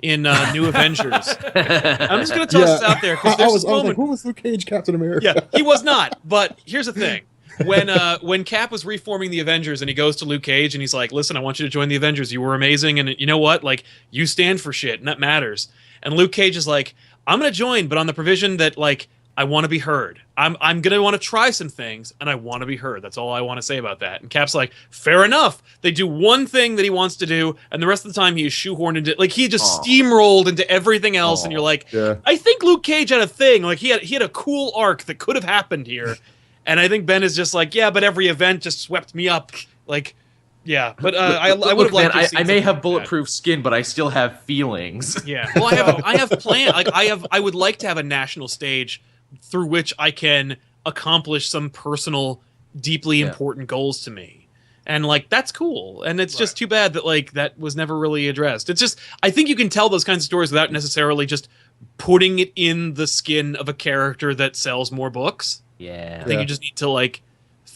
in New Avengers. I'm just going to toss this out there. I was like, who was Luke Cage Captain America? Yeah, he was not. But here's the thing. When Cap was reforming the Avengers and he goes to Luke Cage and he's like, listen, I want you to join the Avengers. You were amazing. And you know what? Like, you stand for shit and that matters. And Luke Cage is like, I'm going to join, but on the provision that, like, I want to be heard. I'm going to want to try some things, and I want to be heard. That's all I want to say about that. And Cap's like, fair enough. They do one thing that he wants to do, and the rest of the time he is shoehorned into, like, he just steamrolled into everything else, and you're like, I think Luke Cage had a thing. Like, he had a cool arc that could have happened here. And I think Ben is just like, yeah, but every event just swept me up. Like, yeah, but I would have liked to see I may have bulletproof skin, but I still have feelings. Yeah. Well, I have plans. Like, I would like to have a national stage through which I can accomplish some personal, deeply important goals to me. And like, that's cool. And it's just too bad that like that was never really addressed. It's just, I think you can tell those kinds of stories without necessarily just putting it in the skin of a character that sells more books. Yeah. I think you just need to like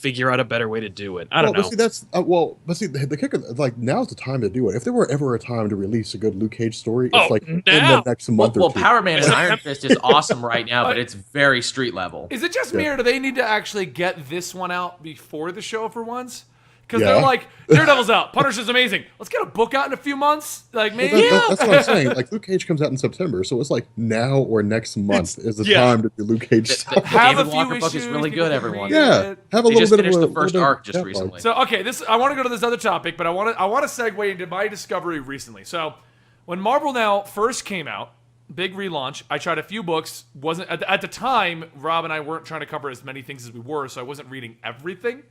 figure out a better way to do it. I don't know. But see, the kicker, like, now's the time to do it. If there were ever a time to release a good Luke Cage story, it's like in the next month or two. Power Man and Iron Fist is awesome right now, but it's very street level. Is it just me, or do they need to actually get this one out before the show for once? Because they're like, Daredevil's out, Punisher's amazing. Let's get a book out in a few months. Like, maybe. That's what I'm saying. Like, Luke Cage comes out in September, so it's like now or next month is the time to do Luke Cage stuff. Have David a few Walker book issues, is really good, everyone. Yeah, have a They little just bit finished of the first arc just recently. So, okay, I want to go to this other topic, but I want to segue into my discovery recently. So, when Marvel Now first came out, big relaunch, I tried a few books. Wasn't at the time, Rob and I weren't trying to cover as many things as we were, so I wasn't reading everything.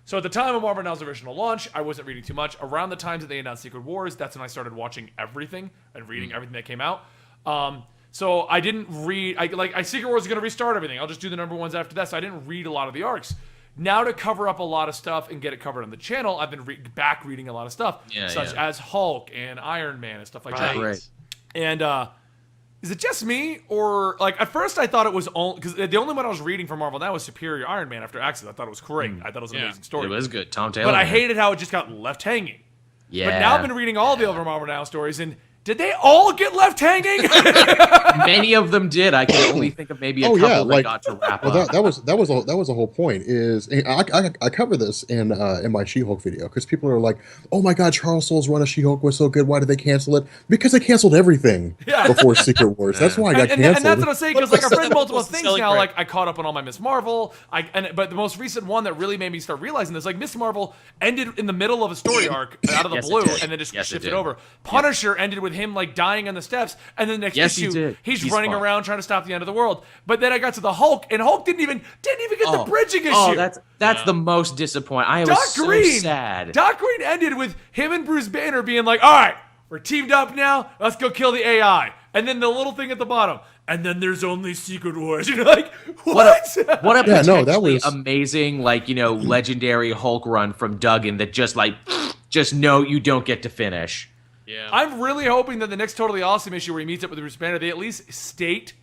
So at the time of Marvel Now's original launch, I wasn't reading too much. Around the times that they announced Secret Wars, that's when I started watching everything and reading everything that came out. So I didn't read. Secret Wars is going to restart everything. I'll just do the number ones after that. So I didn't read a lot of the arcs. Now to cover up a lot of stuff and get it covered on the channel, I've been back reading a lot of stuff, such as Hulk and Iron Man and stuff like that. Right. And is it just me, or like at first I thought it was only because the only one I was reading for Marvel Now was Superior Iron Man after Accident. I thought it was great. I thought it was an amazing story. It was good. Tom Taylor. But I hated how it just got left hanging. Yeah. But now I've been reading all the other Marvel Now stories, and did they all get left hanging? Many of them did. I can only think of maybe a couple that got to wrap up. That was a whole point. Is I cover this in my She-Hulk video because people are like, oh my God, Charles Soule's run of She-Hulk was so good. Why did they cancel it? Because they canceled everything before Secret Wars. That's why I got canceled. And that's what I'm saying, because like I've read multiple things now. Like I caught up on all my Miss Marvel. But the most recent one that really made me start realizing this, like Miss Marvel ended in the middle of a story arc out of the blue, and then just shifted over. Punisher ended with him like dying on the steps, and then the next issue he's running around trying to stop the end of the world. But then I got to the Hulk, and Hulk didn't even get the bridging issue. Oh, that's the most disappointing. I was so sad. Doc Green ended with him and Bruce Banner being like, all right, we're teamed up now, let's go kill the AI. And then the little thing at the bottom, and then there's only Secret Wars. You're like, what? What a potentially amazing, legendary Hulk run from Duggan that just no, you don't get to finish. Yeah. I'm really hoping that the next Totally Awesome issue where he meets up with Bruce Banner, they at least state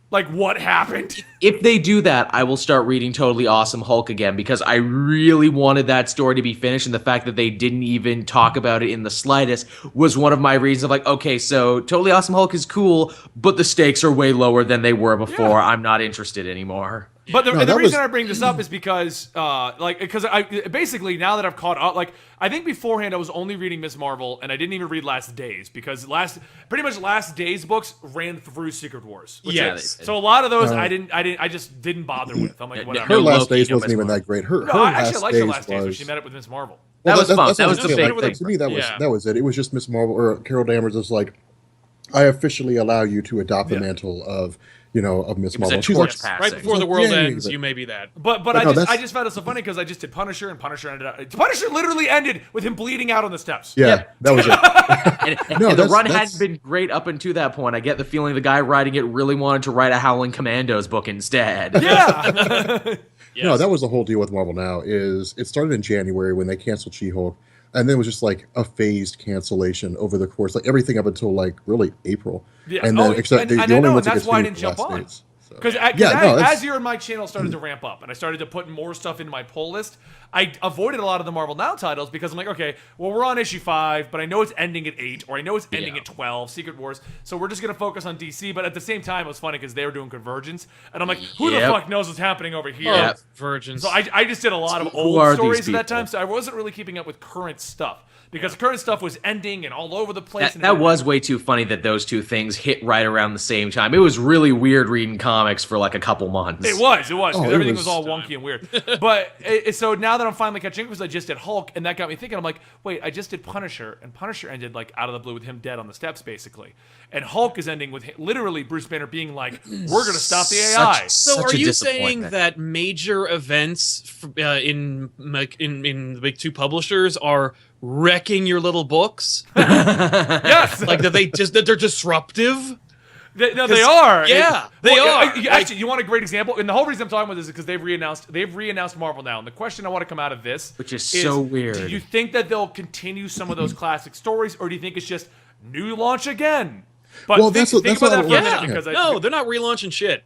what happened. If they do that, I will start reading Totally Awesome Hulk again because I really wanted that story to be finished, and the fact that they didn't even talk about it in the slightest was one of my reasons of okay, so Totally Awesome Hulk is cool, but the stakes are way lower than they were before. I'm not interested anymore. But the reason I bring this up is because, I basically now that I've caught up, I think beforehand I was only reading Miss Marvel, and I didn't even read Last Days because Last Days books ran through Secret Wars. So a lot of those I just didn't bother with. I'm like, whatever. Her Last Days wasn't even that great. I actually liked her Last Days when she met up with Miss Marvel. That was fun. That was the big thing. To me, that was it. It was just Miss Marvel or Carol Danvers was like, I officially allow you to adopt the mantle of Miss Marvel. She's right before the world ends, you may be that. But I just found it so funny because I just did Punisher, and Punisher literally ended with him bleeding out on the steps. Yeah. That was it. and the run hadn't been great up until that point. I get the feeling the guy writing it really wanted to write a Howling Commandos book instead. Yeah. Yes. No, that was the whole deal with Marvel Now. Is it started in January when they canceled She-Hulk, and then it was just a phazed cancellation over the course, everything up until really April. Yeah. And then the only ones that's why I didn't jump on. Because as your and my channel started to ramp up, and I started to put more stuff into my pull list, I avoided a lot of the Marvel Now titles because I'm like, okay, well, we're on issue 5, but I know it's ending at 8, or I know it's ending at 12, Secret Wars, so we're just going to focus on DC. But at the same time, it was funny because they were doing Convergence, and I'm like, who the fuck knows what's happening over here? Convergence. So I just did a lot of old stories at that time, so I wasn't really keeping up with current stuff. Because current stuff was ending and all over the place. That was way too funny that those two things hit right around the same time. It was really weird reading comics for a couple months. It was. Because everything was all wonky and weird. But so now that I'm finally catching up, because I just did Hulk, and that got me thinking, I'm like, wait, I just did Punisher, and Punisher ended out of the blue with him dead on the steps, basically. And Hulk is ending with literally Bruce Banner being like, we're going to stop the AI. So are you saying that major events in the big two publishers are wrecking your little books? Yes. that they're disruptive? They are. Yeah, they are. Actually, you want a great example? And the whole reason I'm talking about this is because they've reannounced Marvel Now. And the question I want to come out of this, which is so weird. Do you think that they'll continue some of those classic stories, or do you think it's just new launch again? But think about that for a minute, because no, they're not relaunching shit.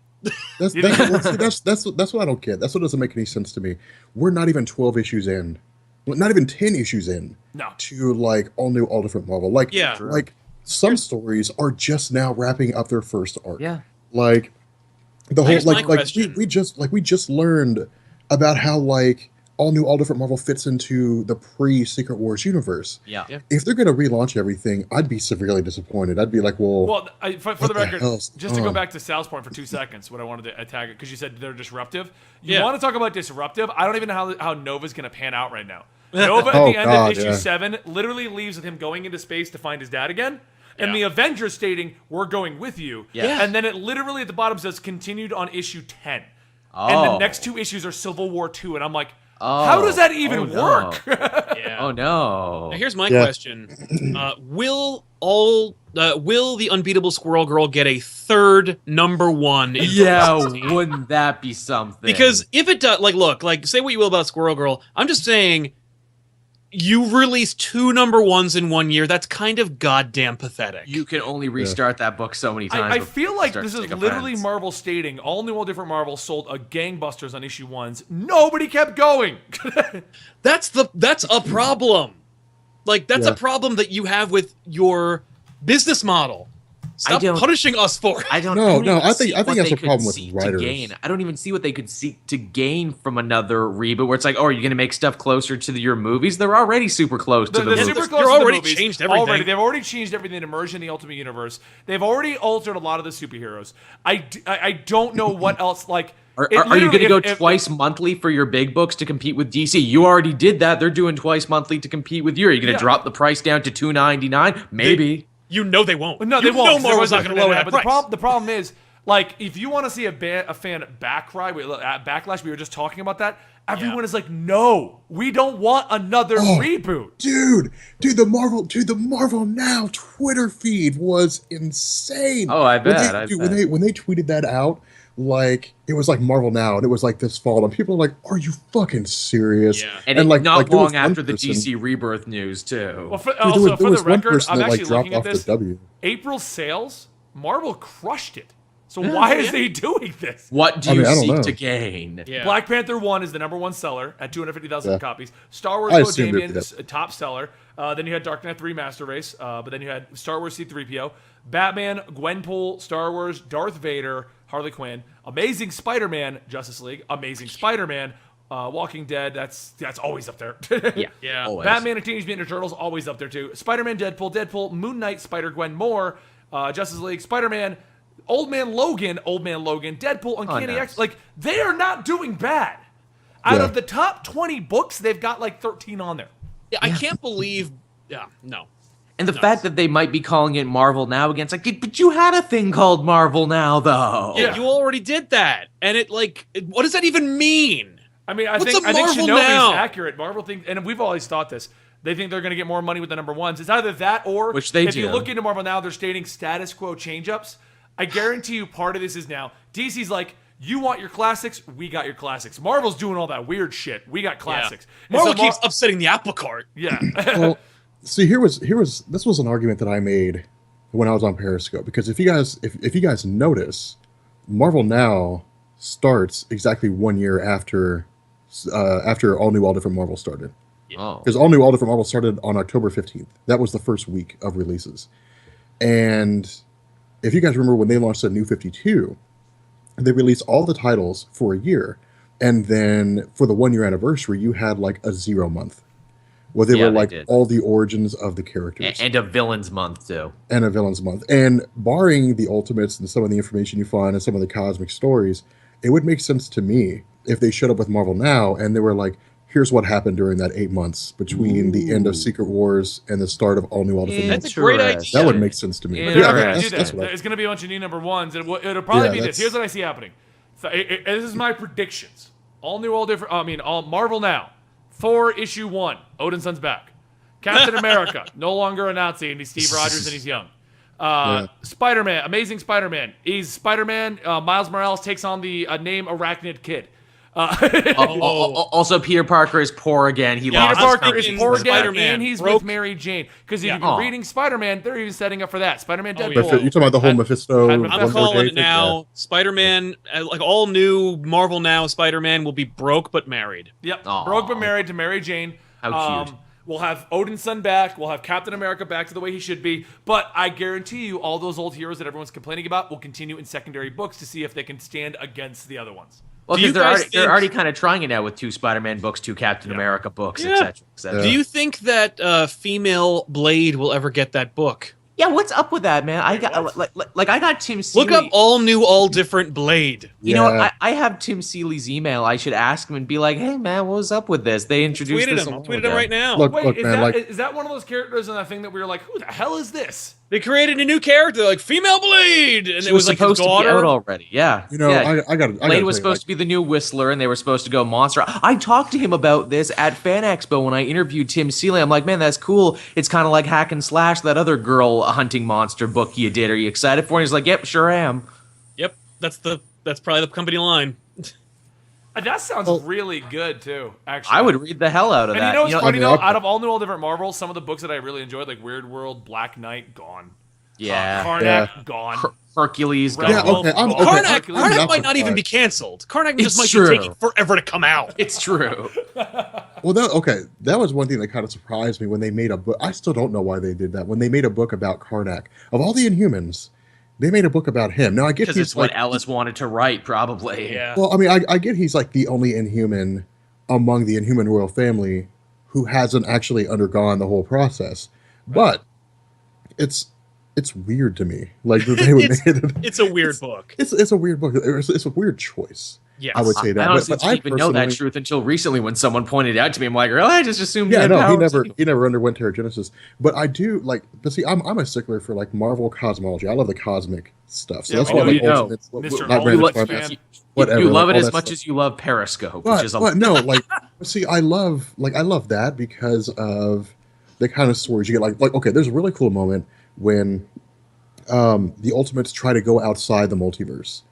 That's what I don't get. That's what doesn't make any sense to me. We're not even 12 issues in, not even 10 issues in. No. To like all new, all different Marvel. Like like some stories are just now wrapping up their first arc. Yeah. Like the whole we just learned about how like all new, all different Marvel fits into the pre-Secret Wars universe. Yeah. If they're going to relaunch everything, I'd be severely disappointed. I'd be like, well, for the record, just to go back to Sal's point for 2 seconds, what I wanted to attack it, because you said they're disruptive. You want to talk about disruptive? I don't even know how Nova's going to pan out right now. Nova at the end of issue 7 literally leaves with him going into space to find his dad again. And the Avengers stating, "We're going with you." Yeah. And then it literally at the bottom says, "Continued on issue 10." And the next 2 issues are Civil War 2. And I'm like, how does that even work? Oh no! Now here's my question: Will the Unbeatable Squirrel Girl get a third #1? Wouldn't that be something? Because if it does, look, say what you will about Squirrel Girl, I'm just saying, you released 2 #1s in 1 year. That's kind of goddamn pathetic. You can only restart that book so many times. I feel like this is literally Marvel stating all new, all different Marvel sold a gangbusters on issue 1s. Nobody kept going. That's a problem. Like that's a problem that you have with your business model. Stop punishing us for it. I think that's a problem with writers. I don't even see what they could seek to gain from another reboot where it's like, oh, are you going to make stuff closer to your movies? They're already super close to the movies. They're already changed everything. They've already changed everything to merge in the Ultimate Universe. They've already altered a lot of the superheroes. I don't know what else, like... Are you going to go twice monthly for your big books to compete with DC? You already did that. They're doing twice monthly to compete with you. Are you going to drop the price down to $2.99? Maybe. You know they won't. No, they won't. Marvel's not going to lower that price. But the problem is, like, if you want to see a fan backlash, we were just talking about that. Everyone is like, no, we don't want another reboot. Dude, the Marvel Now Twitter feed was insane. Oh, I bet. When they tweeted that out, like it was like Marvel Now, and it was like this fall, and people are like, "Are you fucking serious?" Yeah. And like not long after the DC Rebirth news too. Well, for the record, I'm actually looking at this. April sales, Marvel crushed it. So why is they doing this? What do you seek to gain? Yeah. Black Panther 1 is the #1 seller at 250,000 copies. Star Wars Go Damien's top seller. Then you had Dark Knight 3 Master Race. But then you had Star Wars C-3PO, Batman, Gwenpool, Star Wars, Darth Vader, Harley Quinn, Amazing Spider-Man, Justice League, Amazing Spider-Man, Walking Dead. That's always up there. Yeah. Always. Batman and Teenage Mutant Ninja Turtles always up there too. Spider-Man, Deadpool, Moon Knight, Spider-Gwen, more, Justice League, Spider-Man. Old Man Logan, Deadpool, Uncanny X. Like, they are not doing bad. Out of the top 20 books, they've got like 13 on there. Yeah, I can't believe... Yeah, no. And the fact that they might be calling it Marvel Now again, it's like, but you had a thing called Marvel Now, though. Yeah, you already did that. And what does that even mean? I mean, I think Shinobi's accurate. Marvel thinks, and we've always thought this, they think they're going to get more money with the #1s. It's either that or, if you look into Marvel Now, they're stating status quo change-ups. I guarantee you part of this is now, DC's like, you want your classics, we got your classics. Marvel's doing all that weird shit. We got classics. Yeah. Marvel keeps upsetting the apple cart. Yeah. Well, see, this was an argument that I made when I was on Periscope, because if you guys notice, Marvel Now starts exactly 1 year after All New All Different Marvel started. Because All New All Different Marvel started on October 15th. That was the first week of releases. And if you guys remember when they launched the New 52, they released all the titles for a year. And then for the 1 year anniversary, you had like a 0 month. Where they were like all the origins of the characters. And a villains month, too. And a villains month. And barring the Ultimates and some of the information you find and some of the cosmic stories, it would make sense to me if they showed up with Marvel Now and they were like, here's what happened during that 8 months between the end of Secret Wars and the start of All New All Different. That's a great idea. That would make sense to me. It's going to be a bunch of new #1s. It'll probably be this. Here's what I see happening. So, this is my predictions. All New, All Different. all Marvel Now. Thor issue 1. Odin's back. Captain America. No longer a Nazi, and he's Steve Rogers and he's young. Spider-Man. Amazing Spider-Man. He's Spider-Man. Miles Morales takes on the name Arachnid Kid. Also, Peter Parker is poor again. Peter Parker is poor again, and he's with Mary Jane. Because if you're reading Spider-Man, they're even setting up for that. Spider-Man Deadpool. You're talking about the whole Mephisto. I'm calling it now. Spider-Man, like all new Marvel now, Spider-Man will be broke but married. Yep, broke but married to Mary Jane. How cute. We'll have Odin's son back. We'll have Captain America back to the way he should be. But I guarantee you, all those old heroes that everyone's complaining about will continue in secondary books to see if they can stand against the other ones. Well, because they're already kind of trying it now with 2 Spider-Man books, 2 Captain America books, etc. Do you think that female Blade will ever get that book? Yeah, what's up with that, man? I got Tim Seeley. Look up all new, all different Blade. You know what? I have Tim Seeley's email. I should ask him and be like, "Hey, man, what's up with this?" They introduced this. I'll tweet him right now. Wait, is that one of those characters in that thing that we were like, "Who the hell is this?" They created a new character, like female Blade, and it was like supposed his daughter. to be out already. Yeah, you know, I got. Blade was supposed to be the new Whistler, and they were supposed to go monster. I talked to him about this at Fan Expo when I interviewed Tim Seeley. I'm like, man, that's cool. It's kind of like Hack and Slash, that other girl hunting monster book you did. Are you excited for it? He's like, yep, sure am. Yep, that's probably the company line. That sounds really good too. Actually, I would read the hell out of that. And you know what's funny though? Out of all new, all different Marvels, some of the books that I really enjoyed, like Weird World, Black Knight, gone. Yeah, Karnak, gone. Hercules, gone. Yeah, okay. Karnak might not even be canceled. Karnak just might be taking forever to come out. It's true. Well, that was one thing that kind of surprised me when they made a book. I still don't know why they did that. When they made a book about Karnak, of all the Inhumans, they made a book about him. Now I get because it's what Ellis wanted to write, probably. Yeah. Well, I mean, I get he's like the only Inhuman among the Inhuman royal family who hasn't actually undergone the whole process, but it's weird to me. Like they would it's a weird book. It's a weird book. It's a weird choice. Yes. I would say that. I honestly didn't even know that truth until recently when someone pointed it out to me. I'm like, really? I just assumed. Yeah, no, he never underwent Terrigenesis. But I do like. But see, I'm a stickler for like Marvel cosmology. I love the cosmic stuff. So that's why like Ultimates, whatever. You love it as much as you love Periscope, which is no, like see, I love that because of the kind of stories you get. Like okay, there's a really cool moment when the Ultimates try to go outside the multiverse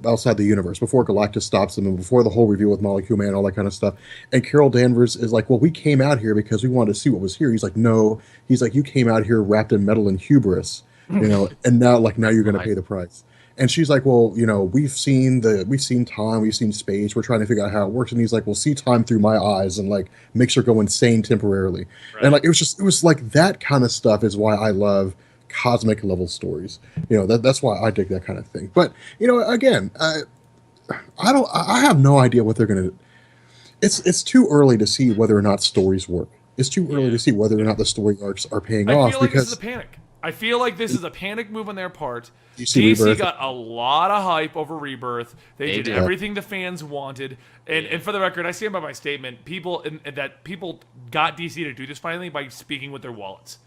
outside the universe before Galactus stops them and before the whole reveal with Molecule Man, all that kind of stuff. And Carol Danvers is like, well, we came out here because we wanted to see what was here. He's like, no. He's like, you came out here wrapped in metal and hubris, you know, and now you're going to pay the price. And she's like, well, you know, we've seen time, we've seen space, we're trying to figure out how it works. And he's like, well, see time through my eyes and like makes her go insane temporarily. Right. And like, it was like that kind of stuff is why I love cosmic level stories. You know, that's why I dig that kind of thing. But, you know, again, I have no idea what they're going to, it's too early to see whether or not stories work. It's too early to see whether or not the story arcs are paying off. I feel like this is a panic. I feel like this is a panic move on their part. DC got a lot of hype over Rebirth. They did everything the fans wanted. And for the record, I stand by my statement. People got DC to do this finally by speaking with their wallets.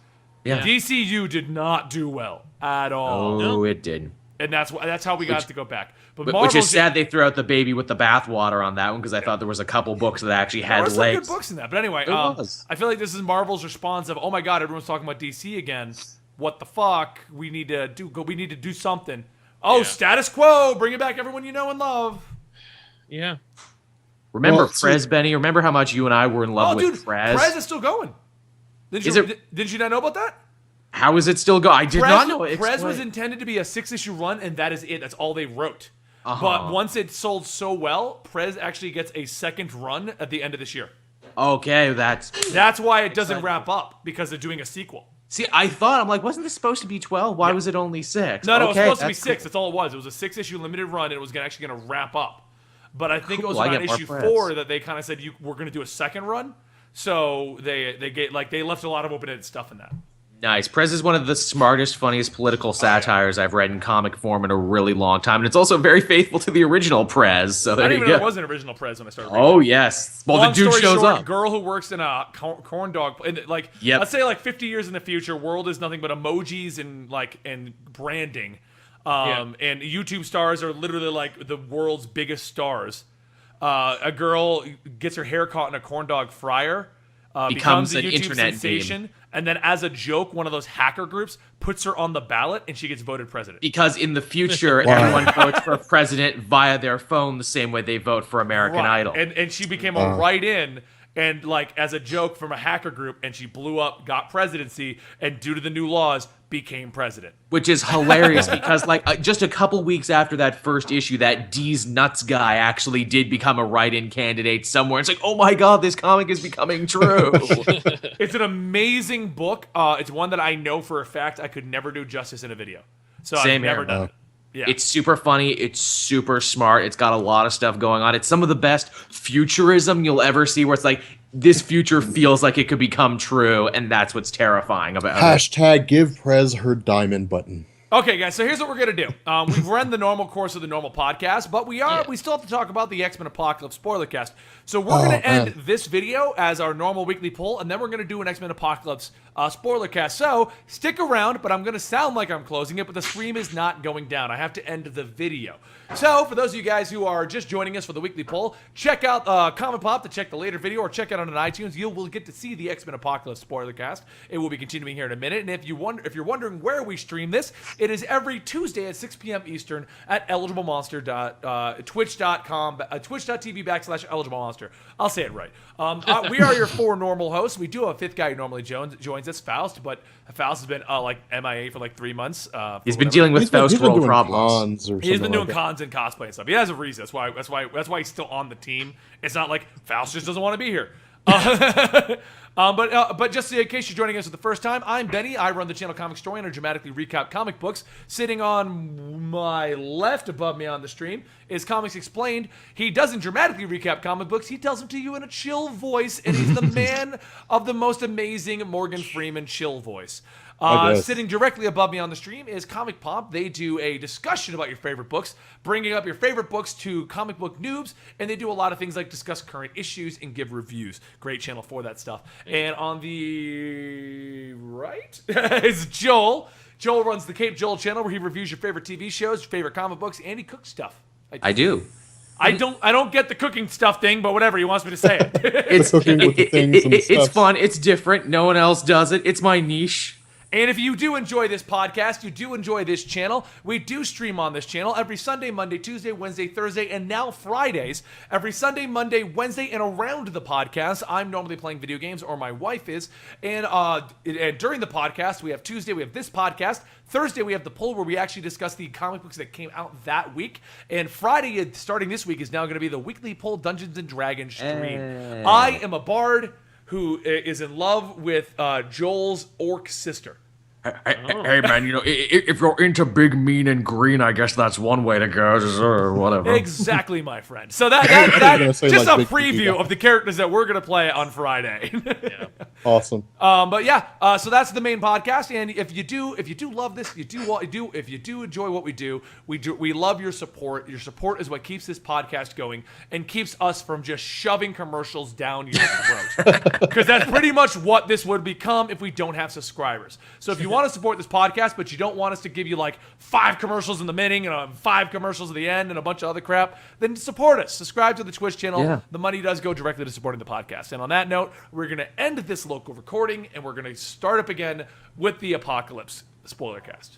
Yeah. DCU did not do well at all. No, it did. And that's how we got to go back. But which is sad they threw out the baby with the bathwater on that one because I thought there was a couple books that actually had legs. There were some good books in that. But anyway, I feel like this is Marvel's response of, oh my god, everyone's talking about DC again. What the fuck? We need to do something. Oh, status quo. Bring it back, everyone you know and love. Yeah. Remember Prez, Benny? Remember how much you and I were in love with Prez? Prez is still going. Did you not know about that? How is it still going? I did not know. Prez was intended to be a 6-issue run, and that is it. That's all they wrote. But once it sold so well, Prez actually gets a second run at the end of this year. Okay, that's why it doesn't wrap up, because they're doing a sequel. See, I'm like, wasn't this supposed to be 12? Why was it only 6? No, it was supposed to be 6. That's all it was. It was a 6-issue limited run, and it was actually going to wrap up. But I think it was around issue 4 that they kind of said we're going to do a second run. So they left a lot of open-ended stuff in that. Nice. Prez is one of the smartest, funniest political satires I've read in comic form in a really long time, and it's also very faithful to the original Prez. So there you go. I didn't even know it was an original Prez when I started reading. Oh yes. Well, the dude shows up. Girl who works in a corn dog. Let's say 50 years in the future, world is nothing but emojis and branding. And YouTube stars are literally like the world's biggest stars. A girl gets her hair caught in a corn dog fryer, becomes a YouTube sensation, and then as a joke, one of those hacker groups puts her on the ballot, and she gets voted president. Because in the future, everyone votes for a president via their phone the same way they vote for American Idol. And she became a write-in, and like as a joke from a hacker group, and she blew up, got presidency, and due to the new laws, became president. Which is hilarious because like just a couple weeks after that first issue, that D's Nuts guy actually did become a write-in candidate somewhere. It's like, oh my god, this comic is becoming true. It's an amazing book. It's one that I know for a fact I could never do justice in a video. So I've never done it. Yeah. It's super funny. It's super smart. It's got a lot of stuff going on. It's some of the best futurism you'll ever see, where it's like, this future feels like it could become true, and that's what's terrifying about it. # give Prez her diamond button. Okay, guys, so here's what we're going to do. We've run the normal course of the normal podcast, but we still have to talk about the X-Men Apocalypse spoiler cast. So we're going to end this video as our normal weekly poll, and then we're going to do an X-Men Apocalypse spoiler cast. So stick around, but I'm going to sound like I'm closing it, but the stream is not going down. I have to end the video. So for those of you guys who are just joining us for the weekly poll, check out ComicPOP to check the later video, or check it out on iTunes. You will get to see the X-Men Apocalypse spoiler cast. It will be continuing here in a minute. And if you're wondering where we stream this, it is every Tuesday at 6 p.m. Eastern at twitch.tv/EligibleMonster. I'll say it right. We are your 4 normal hosts. We do have a 5th guy who normally joins us, Faust, but Faust has been like MIA for like 3 months. He's been dealing with Faust role problems. He's been doing cons and cosplay and stuff. He has a reason. That's why he's still on the team. It's not like Faust just doesn't want to be here. But just in case you're joining us for the first time, I'm Benny. I run the channel Comic Story and I dramatically recap comic books. Sitting on my left above me on the stream is Comics Explained. He doesn't dramatically recap comic books. He tells them to you in a chill voice, and he's the man of the most amazing Morgan Freeman chill voice. Sitting directly above me on the stream is ComicPOP. They do a discussion about your favorite books, bringing up your favorite books to comic book noobs, and they do a lot of things like discuss current issues and give reviews. Great channel for that stuff. And on the right is Joel. Joel runs the Cape Joel channel, where he reviews your favorite TV shows, your favorite comic books, and he cooks stuff. I do. I don't get the cooking stuff thing, but whatever, he wants me to say it. It's fun. It's different. No one else does it. It's my niche. And if you do enjoy this podcast, you do enjoy this channel, we do stream on this channel every Sunday, Monday, Tuesday, Wednesday, Thursday, and now Fridays. Every Sunday, Monday, Wednesday, and around the podcast, I'm normally playing video games, or my wife is. And during the podcast, we have Tuesday, we have this podcast. Thursday, we have the poll, where we actually discuss the comic books that came out that week. And Friday, starting this week, is now going to be the weekly poll Dungeons & Dragons stream. I am a bard who is in love with Joel's orc sister. Hey man, if you're into big, mean, and green, I guess that's one way to go, or whatever. Exactly, my friend. So that's just like a preview of the characters that we're gonna play on Friday. Yeah. Awesome. So that's the main podcast. And if you do love this, if you do enjoy what we do, we love your support. Your support is what keeps this podcast going and keeps us from just shoving commercials down your throat. Because that's pretty much what this would become if we don't have subscribers. So if you want to support this podcast, but you don't want us to give you like 5 commercials in the beginning and 5 commercials at the end and a bunch of other crap, then support us. Subscribe to the Twitch channel. Yeah. The money does go directly to supporting the podcast. And on that note, we're going to end this local recording, and we're going to start up again with the Apocalypse spoiler cast.